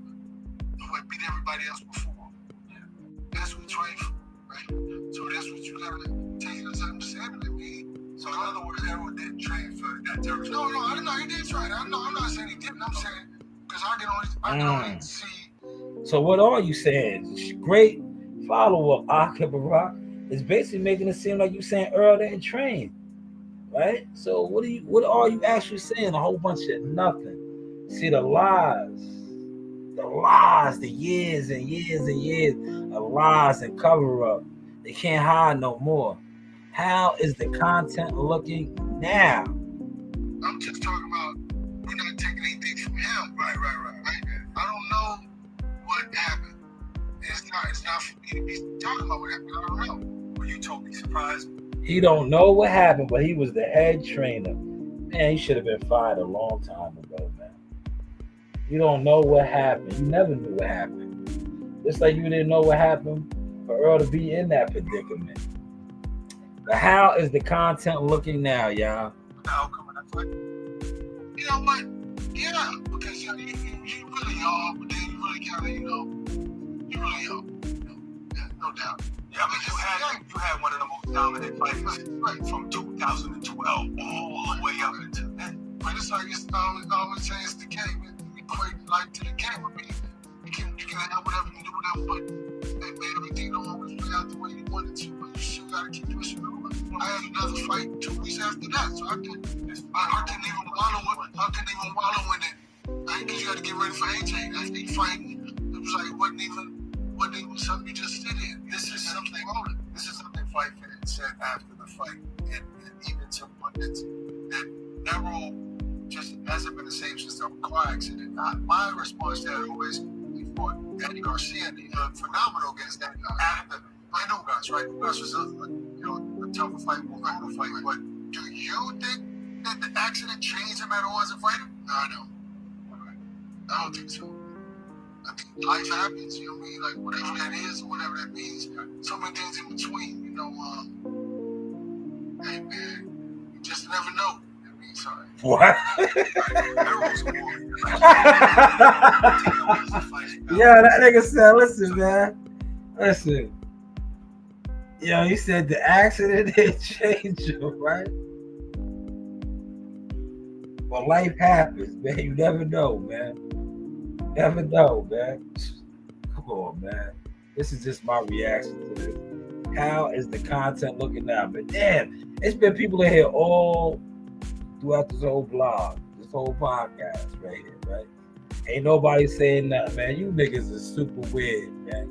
who had beat everybody else before. Yeah. That's what he trained for, right? So that's what you gotta take into understanding. I mean, so in other words, Errol didn't train for that territory. No, I didn't know he did train. I'm not saying he didn't. I'm saying because I can only see. So what are you saying? Great follow-up, Akbar. It's basically making it seem like you saying Earl didn't train, right? So what are you actually saying? A whole bunch of nothing. See the lies, the years and years and years of lies and cover-up. They can't hide no more. How is the content looking now? I'm just talking about we're not taking anything from him. Right. I don't know what happened. It's not for me to be talking about what happened. I don't know. Were you totally surprised? He don't know what happened, but he was the head trainer. Man, he should have been fired a long time ago, man. You don't know what happened. You never knew what happened. Just like you didn't know what happened for Earl to be in that predicament. But how is the content looking now, y'all? The outcome of that fight? You know what? Yeah, because you really are, but then you really kind of, you really are. No doubt. Yeah, I mean, you had one of the most dominant fighters right from 2012 all the way up until then. But it's like I always say it's the game. We equate life to the game. I mean, you can have whatever, you do whatever, but everything don't always play out the way you want it to. But you still gotta keep pushing on. I had another fight 2 weeks after that, so I couldn't even wallow in it. Because you had to get ready for AJ. After you fighting, it was like wasn't even something you just sit in. This is something Fight Fans said after the fight, and even some pundits that Errol just hasn't been the same since the car accident. My response to that always, he fought Eddie Garcia, and he looked phenomenal against that guy. After I know guys, right? Ugas was a tougher fight, more brutal fight. But do you think that the accident changed him at all as a fighter? No, I don't. I don't think so. I think life happens, you know what I mean? Like whatever that is or whatever that means. So many things in between, hey man, you just never know. I mean, sorry. What? Yeah, that nigga said, listen, man. Listen. Yo, he said the accident didn't change him, right? Well, life happens, man. You never know, man. Never know, man. Come on, man. This is just my reaction to this. How is the content looking now? But damn, it's been people in here all throughout this whole blog, this whole podcast right here, right? Ain't nobody saying nothing, man. You niggas is super weird, man.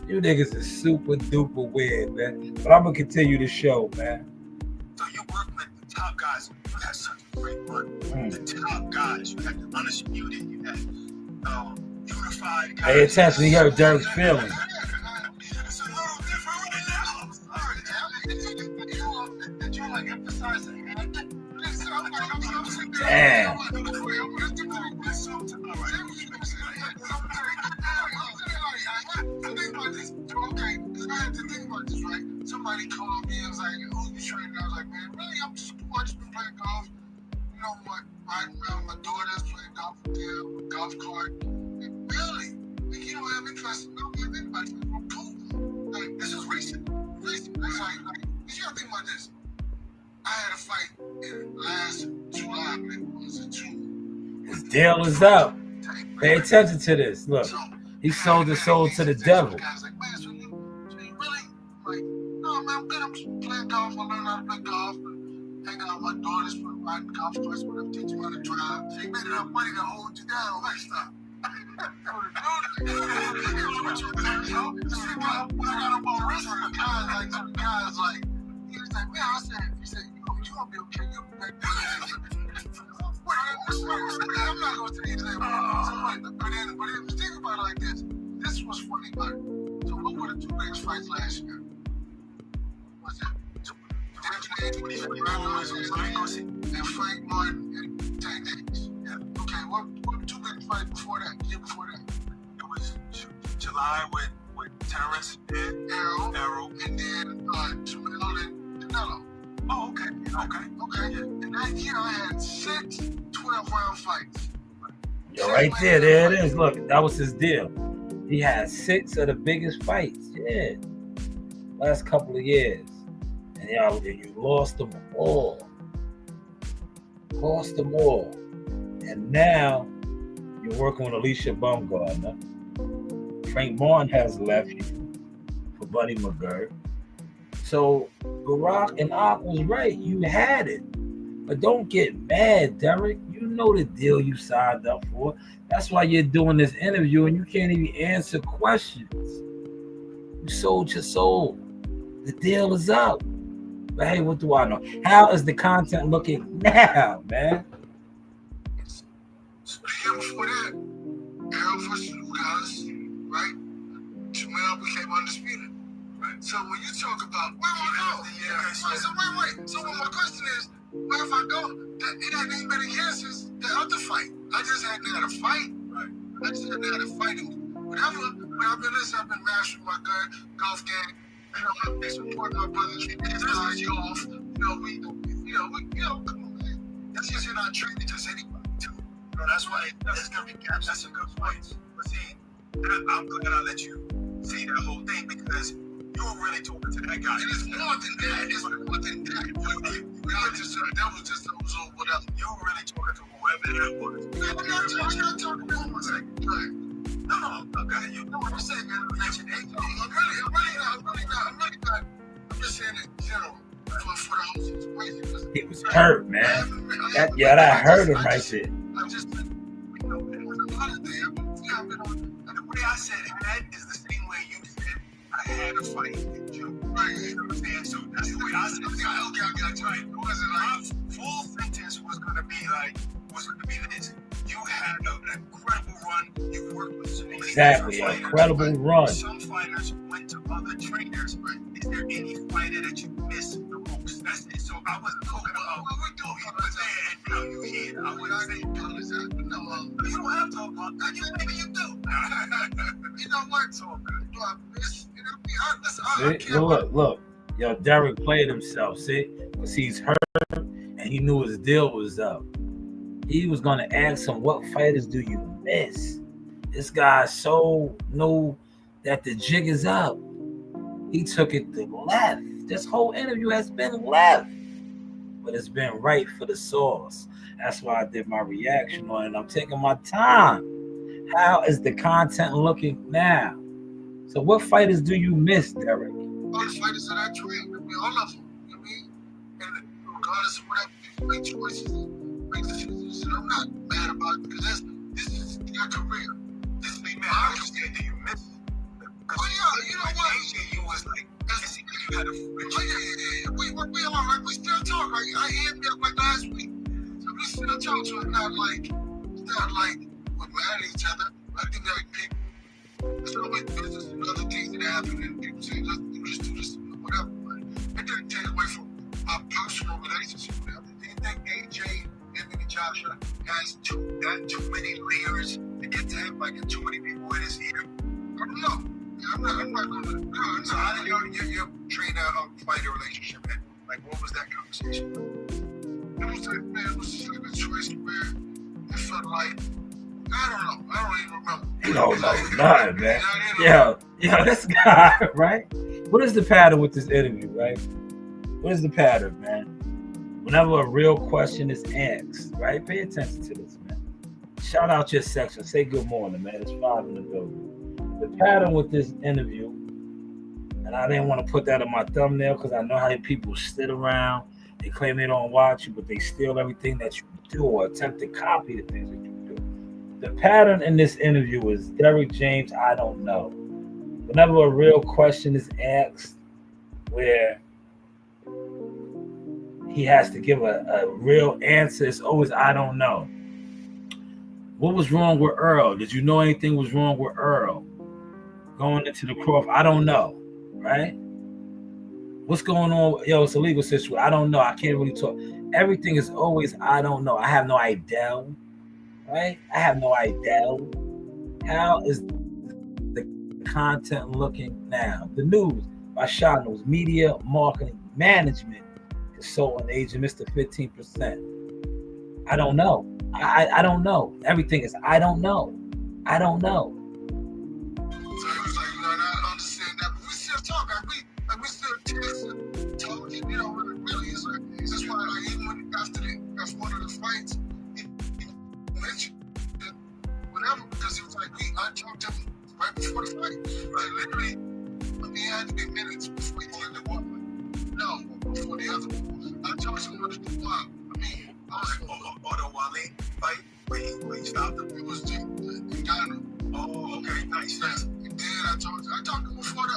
You niggas is super duper weird, man. But I'm gonna continue the show, man. So you work with the top guys. had such a great run. The top guys, you had the Undisputed, you had Unified guys. Pay attention, he hurt Derek's feelings. It's a little different right now. I'm sorry. Did you like emphasize the hand? Damn. Somebody called me and was like, who you training? I was like, man, really? I just been playing golf. You know what? Riding around my daughter's playing golf with them, golf cart. And really? Like, you don't have interest in anybody. I'm cool. Like, this is recent. It's like, you gotta think about this. I had a fight in last July, man. Was it June? His deal is up. Pay attention to this. Look, he sold his soul to the devil. Guys like, man, so you really? Like, no, man, I'm good. I'm just playing golf. I learned how to play golf. Hang out with my daughters, riding golf carts, whatever, teach you how to drive. So you made enough money to hold you down. Like, stop. Guys, like, he was like, man, he said, you gonna be okay. You'll be back. I'm not gonna tell you that. But then think about it like this. This was funny, but so what were the two biggest fights last year? Was it? And Frank Martin and Tank Davis. Yeah. Okay, what were the two biggest fights before that? Year before that? It was July with Terrence and Arrow. And then Jamil and Canelo. Oh, okay. Yeah. And that year I had 6 12-round fights. Yo, right there it is. Look, that was his deal. He had 6 of the biggest fights. Yeah. Last couple of years. And you lost them all. And now you're working with Alicia Baumgardner. Frank Martin has left you for Buddy McGirt. So Barack and Ak was right. You had it. But don't get mad, Derek. You know the deal you signed up for. That's why you're doing this interview and you can't even answer questions. You sold your soul. The deal is up. But hey, what do I know? How is the content looking now, man? So the year before that, Arrow versus Ugas, right? Jamel became undisputed. Right. So when you talk about where do I go? Wait. So my question is, where if I go? It hadn't even been a year since the other fight. I just hadn't had a fight. Right. I just hadn't had a fight. Whatever. When I've been mastering my golf game. I support my brothers. It's guys golf. Come on, man. That's just you're not treating just anybody, too. That's why there's gonna be gaps. That's a good point. But see, I'm glad I let you see that whole thing because you were really talking to that guy. And it's more than that. That was just whatever. You were really talking to whoever that was. I'm not talking to him. Right. No, okay, you know what I'm saying, man. I'm really not. I'm just saying in general. For the whole situation. He was hurt, man. That hurt him right there. I just, there was a lot of things. And the way I said had is the same way you said I had a fight in June. Right, you know what I'm saying? So that's the way I said it. Okay, I got you. Right. It wasn't like my full sentence was going to be this. You had an incredible run. You worked with some exactly, an incredible run. Some fighters went to other trainers. Is there any fighter that you miss the most? That's it. So I wasn't talking about what we're doing. I was saying, and now you're here. I wouldn't say, you don't have to talk about that. Maybe you do. You know what? So good. Do I miss? See? Look. Yo, Derek played himself. See? Because he's hurt and he knew his deal was up. He was going to ask him, what fighters do you miss? This guy so knew that the jig is up. He took it to left. This whole interview has been left. But it's been right for the source. That's why I did my reaction on it. I'm taking my time. How is the content looking now? So what fighters do you miss, Derek? All the fighters that I train, all of them. You know what I mean? And regardless of whatever, people make choices. And I'm not mad about it because this is your career. This is me, man. I understand that you missed it. You know what? You was like, you had a we all right. We still talk. Right? I hit me up like last week. talk to. It's not like we're mad at each other. I think that people, it's always business and other things that happen, and people say, let's do this, whatever. But it doesn't take away from my personal relationship with them. Do you think AJ, Anthony Joshua has too many layers to get to him, like too many people in his ear? I don't know. I'm not gonna. No. So how did your trainer fight a relationship? And like, what was that conversation? It was just like a choice where it felt like, I don't know. I don't even remember. You don't know nothing, man. Yeah, this guy, right? What is the pattern with this interview, right? What is the pattern, man? Whenever a real question is asked, right? Pay attention to this, man. Shout out your section. Say good morning, man. It's 5 in the building. The pattern with this interview, and I didn't want to put that in my thumbnail because I know how people sit around. They claim they don't watch you, but they steal everything that you do or attempt to copy the things that you do. The pattern in this interview is Derrick James, I don't know. Whenever a real question is asked where he has to give a real answer, it's always, I don't know. What was wrong with Earl? Did you know anything was wrong with Earl? Going into the Croft, I don't know, right? What's going on? Yo, it's a legal situation. I don't know. I can't really talk. Everything is always, I don't know. I have no idea, right? I have no idea. How is the content looking now? The news by Shanewz, media, marketing, management, consultant agent, Mr. 15%. I don't know. I don't know. Everything is, I don't know. I don't know. So it was like, I understand that, but we still talk. We still text, talking, really. It's like, that's why, like, even when after one of the fights, he mentioned it, whatever, because it was like, I talked to him right before the fight. Like, literally, he had to be minutes before he did the one. No, before the other one. I talked to him on the block. The Wale fight, where he stopped him. It was in Ghana. Oh, okay, nice. And then I talked to him before the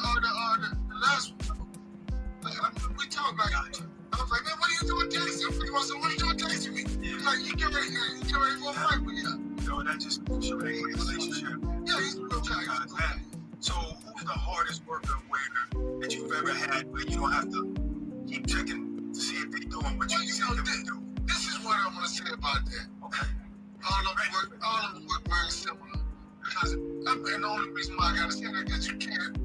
last one. We talked like, I was like, man, what are you doing texting? I said, what are you doing texting me? He's like, you get ready for a fight with you. That just shows a relationship. Yeah, he's a real guy. So who's the hardest worker that you've ever had where you don't have to keep checking to see if they're doing what you tell them to do? This is what I'm going to say about that. Okay. All of them work very similar. Because, and the only reason why I got to say that is because you can't,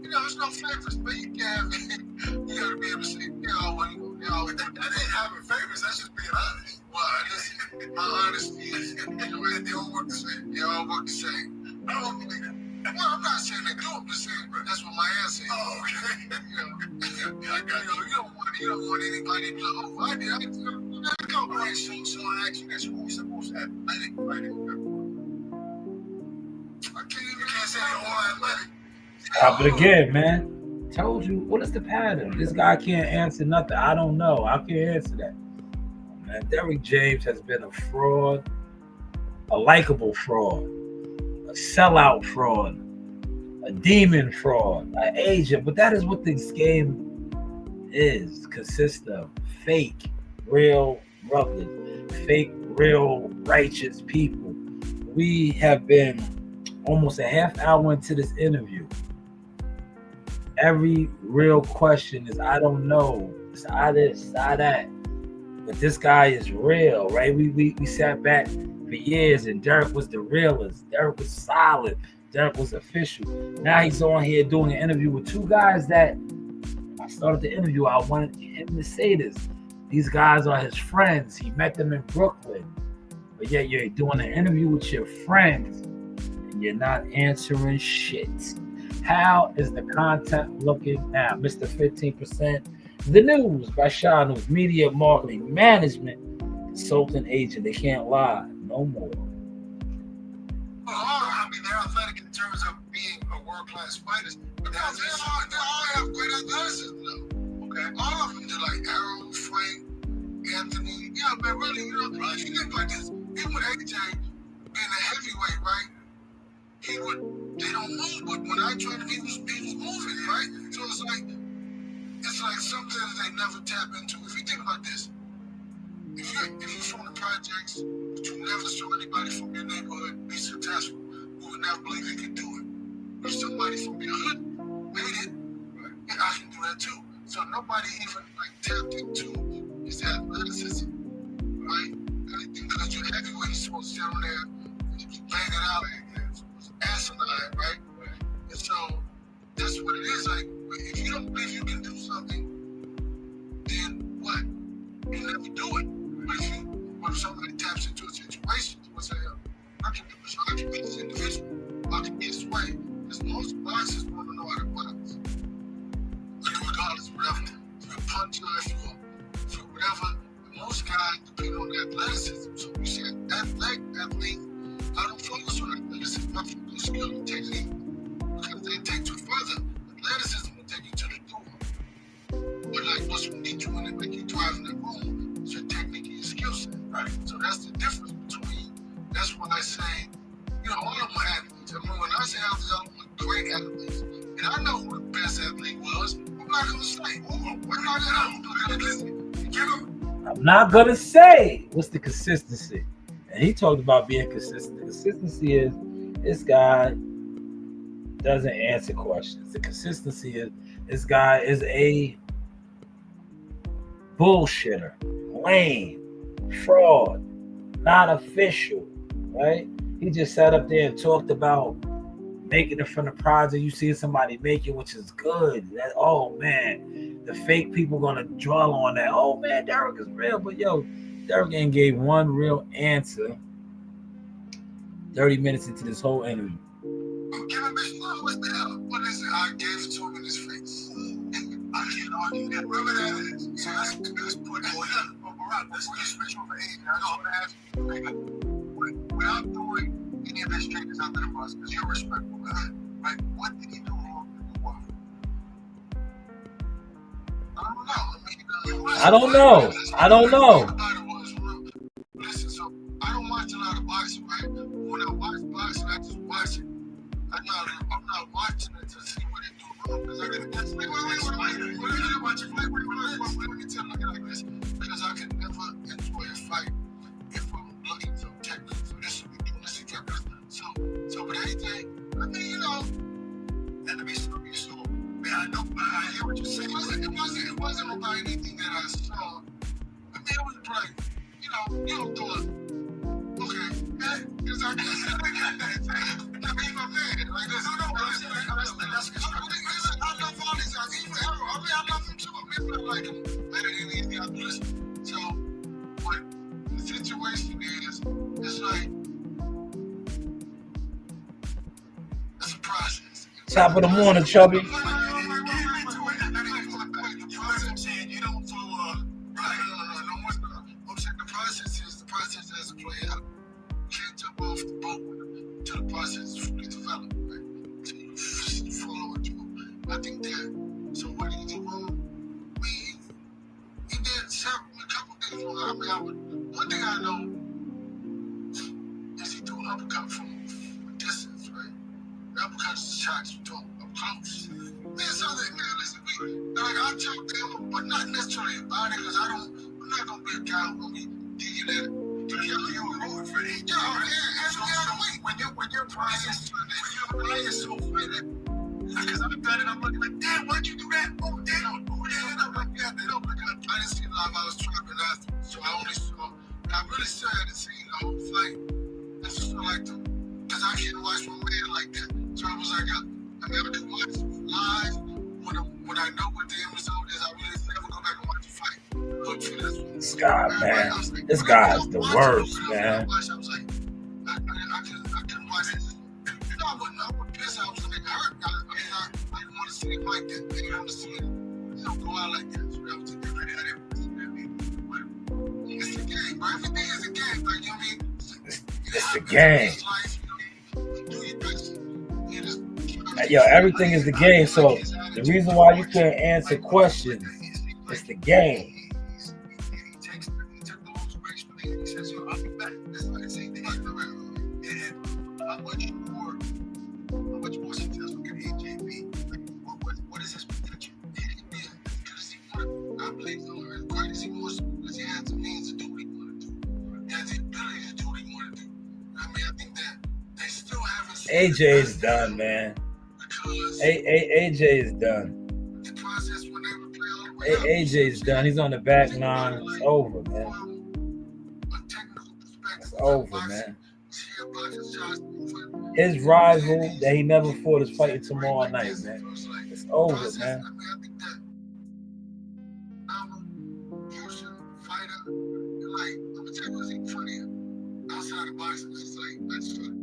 there's no favorites, but you can't, you got to be able to say, that ain't having favorites, that's just being honest. Well, listen, my honesty is, they all work the same. They all work the same. I don't believe that. Well, I'm not saying they do, I'm just saying, that's what my answer is. Oh, okay. You don't want anybody to be like, oh, I did. All right, so I ask you this, who's the most athletic fighter? I can't say they're all athletic. Stop it again, man. Told you, what is the pattern? This guy can't answer nothing. I don't know. I can't answer that. Man, Derrick James has been a fraud, a likable fraud, a sellout fraud, a demon fraud, an agent. But that is what this game consists of. Fake, real brothers, fake, real righteous people. We have been almost a half hour into this interview. Every real question is, I don't know. It's I this, I that. But this guy is real, right? We sat back for years and Derrick was the realest. Derrick was solid. Derrick was official. Now he's on here doing an interview with two guys that I started the interview. I wanted him to say this. These guys are his friends. He met them in Brooklyn. But yet you're doing an interview with your friends and you're not answering shit. How is the content looking now? Mr. 15%. The news by Shanewz, media, marketing, management, consultant agent. They can't lie no more. I mean, they're athletic in terms of being a world-class fighters, but they all have great athleticism, though. Okay, all of them do, like Errol, Frank, Anthony. Yeah, but really, if you think like this, even with AJ being a heavyweight, right? They don't move, but when I tried him, he was moving, right? So it's like something that they never tap into. If you think about this, if you're from the projects, but you never saw anybody from your neighborhood be successful, you would never believe you could do it. If somebody from your hood made it, yeah, I can do that too. So nobody even tapped into his athleticism, right? Anything because you're heavyweight, you're supposed to sit on there and you bang it out, it's asinine, right? And so that's what it is. Like, if you don't believe you can do something, then what? You never do it. But if somebody taps into a situation, you will say, I can do this, I can be this individual, I can be this way. Because most boxers want to know how to box. Regardless of whatever. If you're a puncher, if you're whatever, most guys depend on their athleticism. So you see athlete, I don't focus on athleticism, I focus on skill and technique. Because they take you further. Athleticism will take you to the door. But like what's going to get you in and make you drive in that room is your technique and your skill set. Right? So that's the difference between, that's why I say, all of them are athletes. I mean, when I say athletes, I want great athletes. And I know who the best athlete was. I'm not going to say, I'm not going to say what's the consistency. And he talked about being consistent. The consistency is this guy doesn't answer questions. The consistency is this guy is a bullshitter, lame, fraud, not official, right? He just sat up there and talked about making it from the project. You see somebody make it, which is good. That, oh man, the fake people gonna dwell on that. Oh man, Derek is real, but yo, Derek ain't gave one real answer. 30 minutes into this whole interview. Kevin Bishop was there. What is it? I gave it to him in his face. I can't argue that. Whatever that is. So let's put it on. Let's switch over to Aiden. I just want to ask you, okay, without throwing any of his trainers out the bus, because you're a respectful guy, right? What did he do wrong to do well? I don't know. Listen, so I don't watch a lot of boxing, right? When I watch boxing, I just watch it. I'm not watching it to see what they do wrong. Because I can watch it. Let me tell you like this. Because I can never enjoy a fight if I'm looking for technique. So this is what we do. This is so with anything, I mean, that to be so. Man, I hear what you're saying. It wasn't about anything that I saw. I mean, it was like, you don't do it. Okay, man, because I mean, my man, like this. I love all these guys. I love them too. I mean, I like them better than anything I've listened. So, what the situation is, it's like, it's a process. Top of the morning, Chubby. Off the boat until the process is fully developed, right? Until you follow it through. I think that, so what did he do wrong? I mean, he did a couple things wrong. I mean, one thing I know is he threw an uppercut from a distance, right? The uppercut is shots you throw up close. Man, listen, like I talk to him, but not necessarily about it, because I'm not going to be a guy who's going to be digging at it. You were rolling for it. When you're processed, when you're so fitted, because I've done it, I'm looking like, damn, why'd you do that? Oh, damn, and I'm like, yeah, they don't, because I didn't see it live, I was trapping after, so I only saw, I really still hadn't seen the whole fight. I just feel like, because I can't watch one man like that, so I was like, I can watch live, when I know what the end result is, I really never go back and watch the fight. This guy, man. This guy is the worst, man. I couldn't watch it. I wasn't pissed. I was like hurt. I didn't want to see it like that. I didn't want to see it, go out like that. So I was just ready. I didn't want to see it. It's a game, bro. Everything is a game, bro. You know what I mean? It's the game. Yo, everything is the game. So the reason why you can't answer questions, it's the game. What is his potential? I believe the greatest he wants to do because he has the means to do what he AJ's done, man. Because AJ is done. the process when they would play all the way up. AJ's done. He's on the back nine. It's over, man. A technical perspective. It's over, man. See a boxing shots moving. His rival that he never fought is fighting tomorrow night, man. It's over, man. I mean, I think that I'm a future fighter. Like, I'm gonna tell you what's even funnier. Outside of boxing, it's like, that's fun.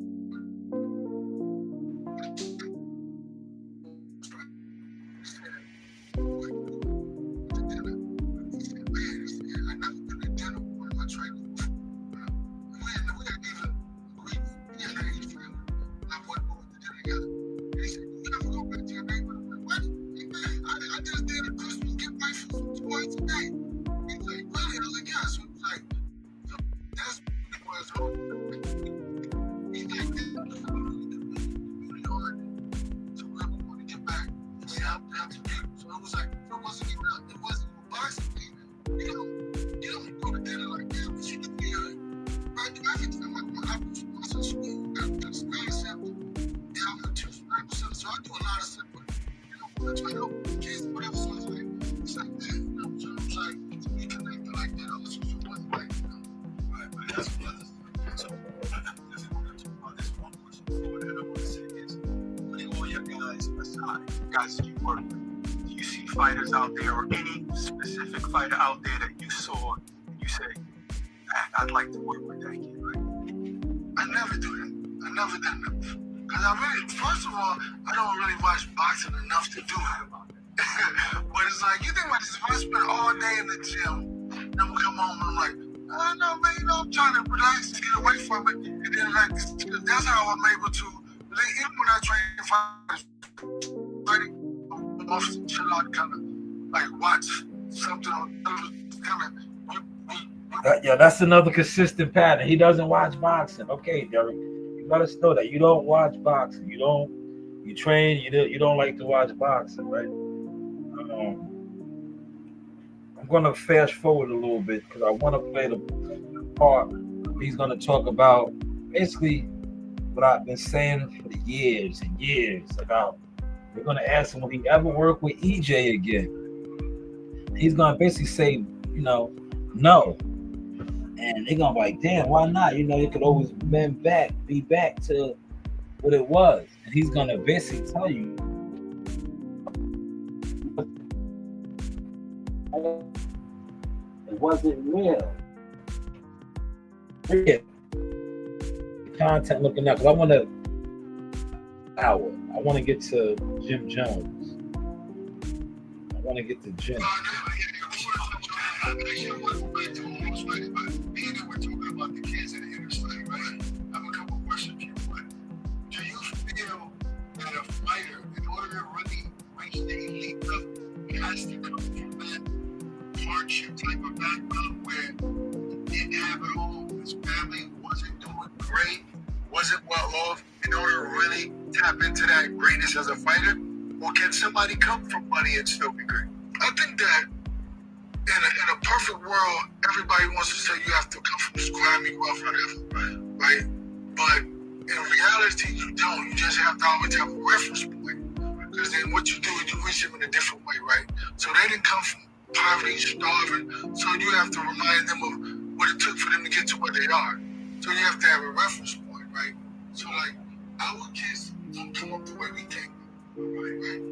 Guys you work with, do you see fighters out there or any specific fighter out there that you saw and you say, I'd like to work with that kid, right? I never do that. I never done that. Because I really, first of all, I don't really watch boxing enough to do it. But it's like, you think about this, if I spend all day in the gym, then we come home and I'm like, oh no, man, you know, I'm trying to relax and get away from it. And then like, that's how I'm able to, even when I train fighting, I'm off to chill out, kind of like watch something on television, kind of. Yeah, that's another consistent pattern. He doesn't watch boxing. Okay, Derek, you gotta know that you don't watch boxing. You train. You don't like to watch boxing, right? I'm gonna fast forward a little bit because I want to play the part. He's gonna talk about basically what I've been saying for years and years about. We're gonna ask him will he ever work with EJ again. He's gonna basically say, no. And they're gonna be like, damn, why not? It could always be back to what it was. And he's gonna basically tell you it wasn't real. Content looking up because I want to get to Jim Jones. I want to get to Jim. We're talking about the kids in the interstate, right? I have a couple questions for you. Do you feel that a fighter, in order to really reach the elite level, has to come from that hardship type of background where he didn't have it all, his family wasn't doing great, wasn't well off, in order to really tap into that greatness as a fighter? Or can somebody come from money and still be great? I think that in a perfect world, everybody wants to say you have to come from scrappy wealth, whatever, right? But in reality, you don't. You just have to always have a reference point. Because then what you do is you reach them in a different way, right? So they didn't come from poverty, starving. So you have to remind them of what it took for them to get to where they are. So you have to have a reference point, right? So like, our kids don't come up the way we think, right?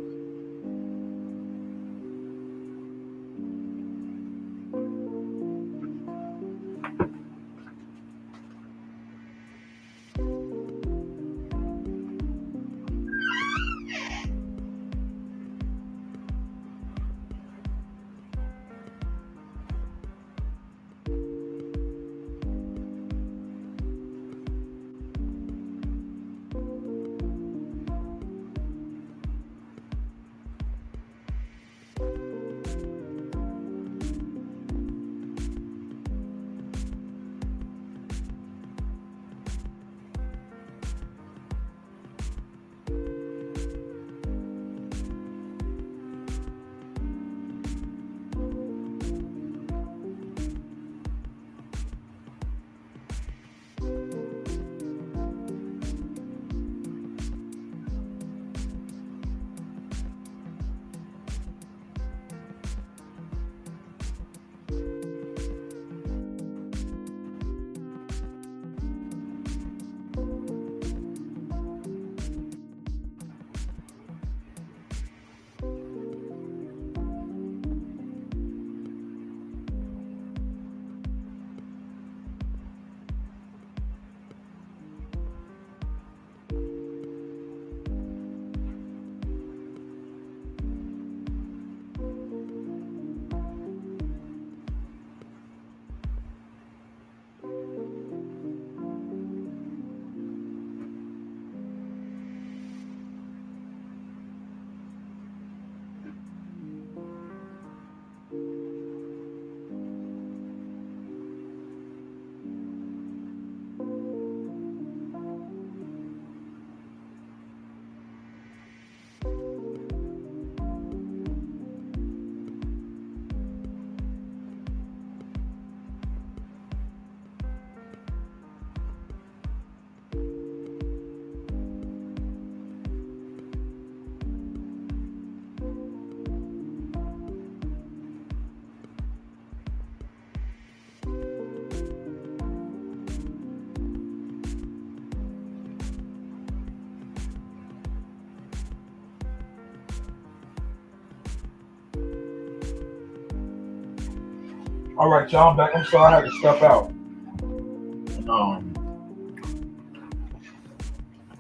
All right, y'all, I'm back. I'm sorry I had to step out.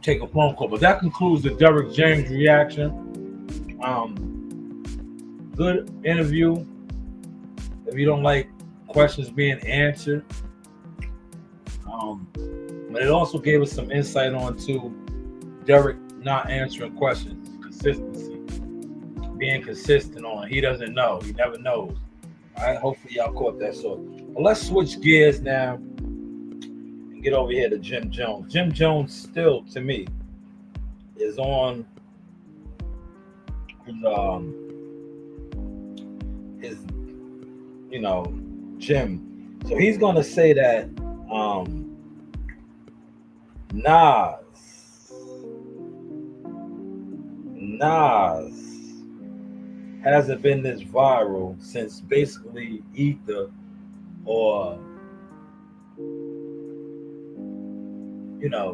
Take a phone call. But that concludes the Derrick James reaction. Good interview. If you don't like questions being answered, but it also gave us some insight onto Derrick not answering questions, consistency, being consistent on. He doesn't know. He never knows. All right. Hopefully y'all caught that. So, but let's switch gears now and get over here to Jim Jones. Jim Jones still, to me, is on his Jim. So he's gonna say that Nas hasn't been this viral since basically Ether, or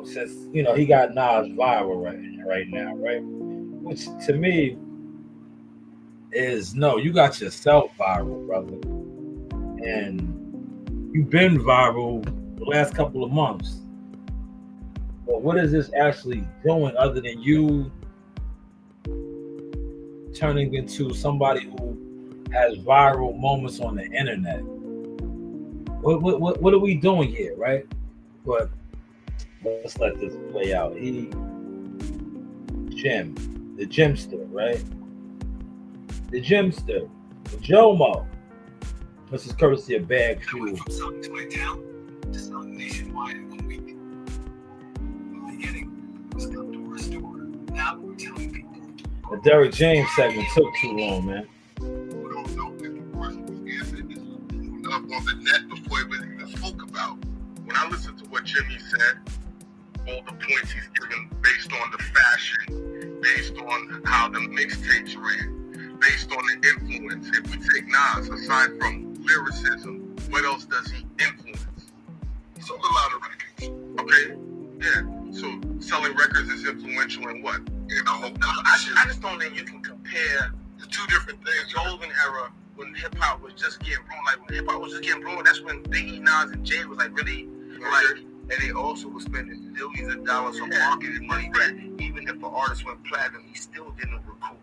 since he got Nas viral right now, right? Which to me is no, you got yourself viral, brother. And you've been viral the last couple of months. But what is this actually doing other than you turning into somebody who has viral moments on the internet? What are we doing here, right? But let's let this play out. The Jimster, right? The Jimster, the Jomo. This is courtesy of Bag Fuel. From something to my town to something nationwide in 1 week. In the beginning, it was come to our store. Now we're telling people. The Derrick James segment took too long, man. We don't know if the person was answering this up on the net before it was even spoke about. When I listen to what Jimmy said, all the points he's given based on the fashion, based on how the mixtapes ran, based on the influence. If we take Nas, aside from lyricism, what else does he influence? He sold a lot of records. Okay? Yeah. So selling records is influential in what? In a whole I just don't think you can compare the two different things. The golden era when hip hop was just getting blown, like when hip hop was just getting blown, that's when Biggie, Nas, and Jay was like really like. And they also were spending millions of dollars on marketing money. Right. Even if an artist went platinum, he still didn't recoup.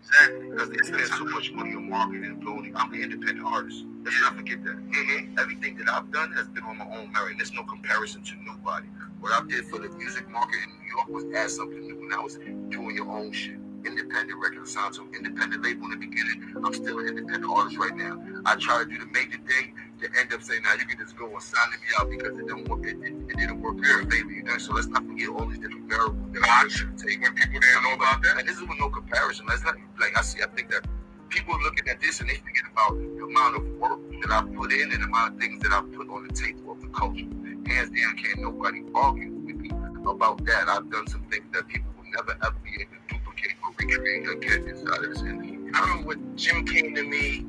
Exactly. Because they spend so much money on marketing and building. I'm an independent artist. Let's not forget that. Mm-hmm. Everything that I've done has been on my own merit. There's no comparison to nobody. What I did for the music market in New York was add something new. When I was doing your own shit. Independent record sound to independent label in the beginning. I'm still an independent artist right now. I try to do the major thing to end up saying, now you can just go and sign me out because it didn't work. It didn't work very favor, you know. So let's not forget all these different variables that I should take when people didn't know about that. And this is with no comparison. Let's not I think that people are looking at this and they forget about the amount of work that I put in and the amount of things that I put on the table of the culture. Hands down, can't nobody argue with me about that. I've done some things that people will never ever be able to duplicate or recreate again inside of this industry. I remember when Jim came to me,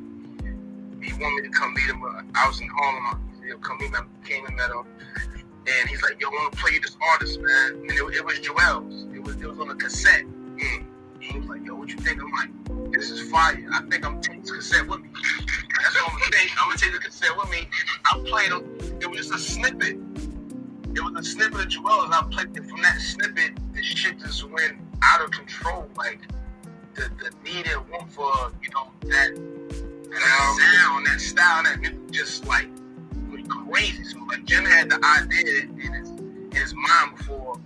he wanted me to come meet him. I was in Harlem. Came and met him. And he's like, yo, I want to play you this artist, man. And it was Shanewz. It was on a cassette. And he was like, yo, what you think? I'm like, this is fire. I think I'm taking this cassette with me. That's what I'm going to take. I'm going to take the cassette with me. I played him. It was just a snippet. It was a snippet of Shanewz. And I played it from that snippet. The shit just went out of control. Like, the need and want for, that sound, that style, that music just like went crazy. So like Jim had the idea in his mind before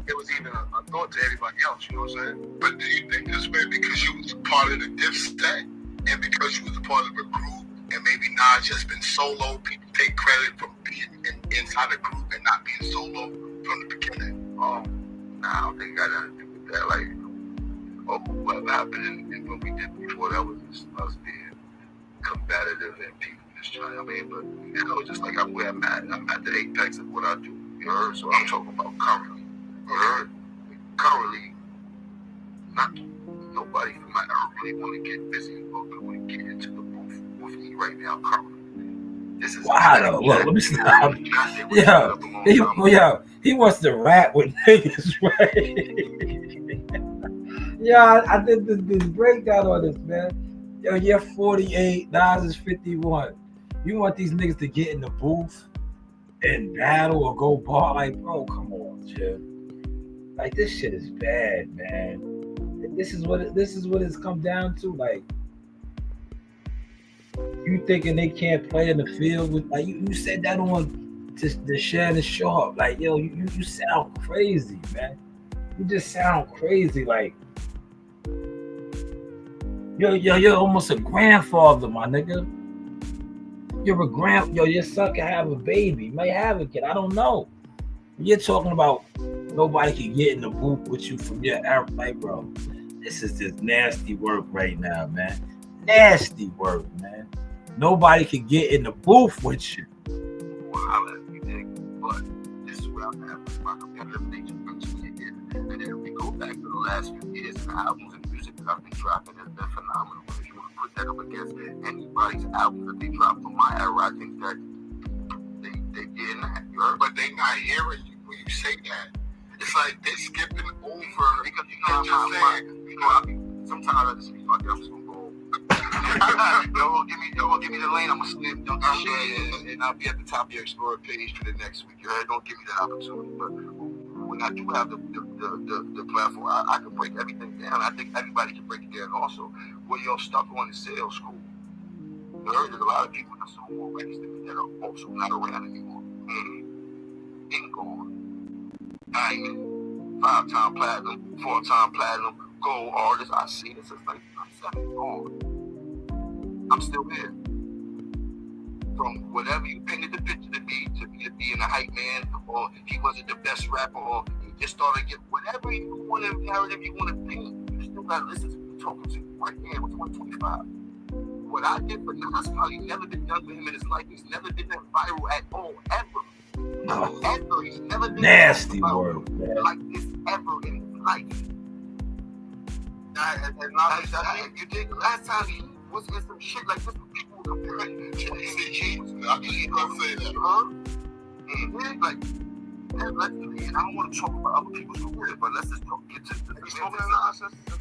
it was even a thought to everybody else, you know what I'm saying? But do you think this way because you was a part of the Dipset and because you was a part of a group and maybe Nas just been solo, people take credit from being inside a group and not being solo from the beginning? Nah, I don't think it got nothing to do with that. Like, what happened and what we did before, that was just us being competitive and people just trying. But just like I'm at the apex of what I do. You heard? So I'm talking about currently. You heard? Currently, not nobody from my era really want to get busy and want to get into the booth with me right now. Currently, this is wow. Look, let me stop. He wants to rap with niggas, right? I did this breakdown on this, man. Yo, you're 48, Nas is 51. You want these niggas to get in the booth and battle or go bar? Like, bro, come on, chill. Like, this shit is bad, man. This is what it's come down to. Like, you thinking they can't play in the field with, like, you said that on the Shannon Sharp. Like, yo, you sound crazy, man. You just sound crazy. Like, you're almost a grandfather, my nigga. You're a your son can have a baby, may have a kid. I don't know. You're talking about nobody can get in the booth with you from your era. Like, bro, this is just nasty work right now, man. Nasty work, man. Nobody can get in the booth with you. Wow, you dig? But this is where I'm at with my competitive nature. And then we go back to the last few years, and the albums and music that I've been dropping has been phenomenal. If you want to put that up against anybody's album that they dropped from my era, I think that they getting that. You heard? But they not hearing you when you say that. It's like they're skipping over because you know sometimes I just feel like I'm just gonna go. Y'all give me the lane. I'm gonna slam dunk that shit, and I'll be at the top of your Explorer page for the next week. You heard? Don't give me that opportunity. But when I do have the platform, I can break everything down. I think everybody can break it down. Also, when you're stuck on the sales school, you heard there's a lot of people that sold more records than me that are also not around anymore. Ain't gone. Diamond, 5-time platinum, 4-time platinum, gold artist. I see this since like 97. Gone. I'm still there. From whatever you painted the picture to be, being a hype man, or he wasn't the best rapper, or he just started getting whatever you want to narrative you want to paint, you still gotta listen to me talking to you right now with 2025. What I did for Nas probably never been done for him in his life. He's never been that viral at all, ever. No. Ever. He's never been Nasty that word, man. like this ever in his life. You think last time he was in some shit like this, people were comparing to I mean, don't say that, huh? And like, and I don't want to talk about other people's career, but let's just get to the nonsense. I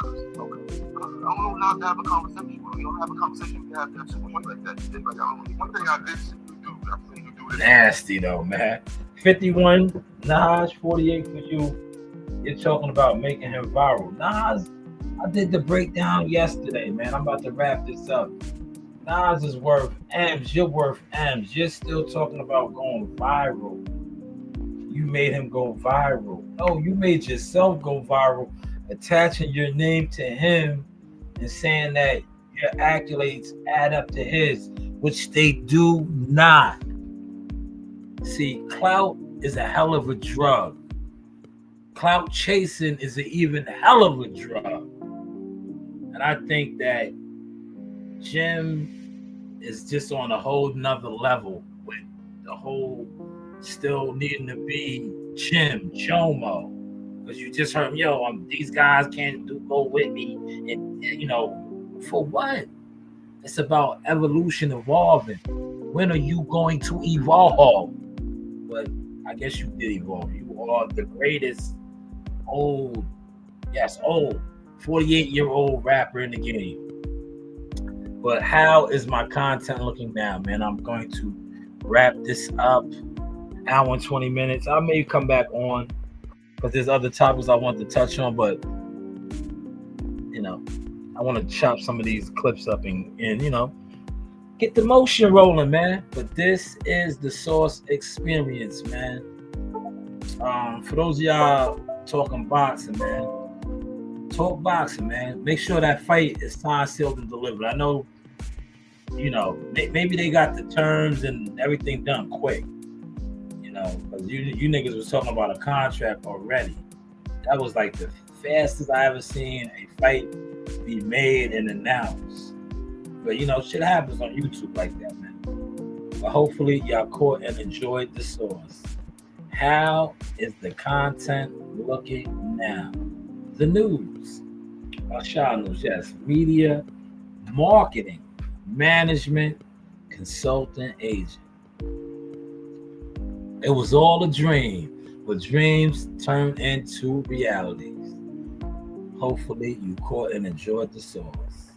don't know now to have a conversation. We don't have a conversation. We have to one like that. One thing I did see you do, I've seen you do this. Nasty though, man. 51, Nas, 48 for you. You're talking about making him viral. Nas, I did the breakdown yesterday, man. I'm about to wrap this up. Nas is worth M's. You're worth M's. You're still talking about going viral. You made him go viral. No, you made yourself go viral, attaching your name to him and saying that your accolades add up to his, which they do not. See, clout is a hell of a drug. Clout chasing is an even hell of a drug. And I think that Jim is just on a whole nother level with the whole still needing to be Jim, Chomo. Because you just heard, these guys can't go with me. And, for what? It's about evolution, evolving. When are you going to evolve? But I guess you did evolve. You are the greatest old 48-year-old rapper in the game. But how is my content looking now, man? I'm going to wrap this up. Hour and 20 minutes. I may come back on because there's other topics I want to touch on, but I want to chop some of these clips up and get the motion rolling, man. But this is the Source Experience, man. For those of y'all talking boxing, man, talk boxing, man. Make sure that fight is signed, sealed, and delivered. I know, maybe they got the terms and everything done quick, because you niggas was talking about a contract already. That was like the fastest I ever seen a fight be made and announced. But shit happens on YouTube like that, man. But hopefully y'all caught and enjoyed the Source. How is the content looking now? The news. Shanewz, yes. Media, marketing, management, consultant, agent. It was all a dream, but dreams turn into realities. Hopefully you caught and enjoyed the Source.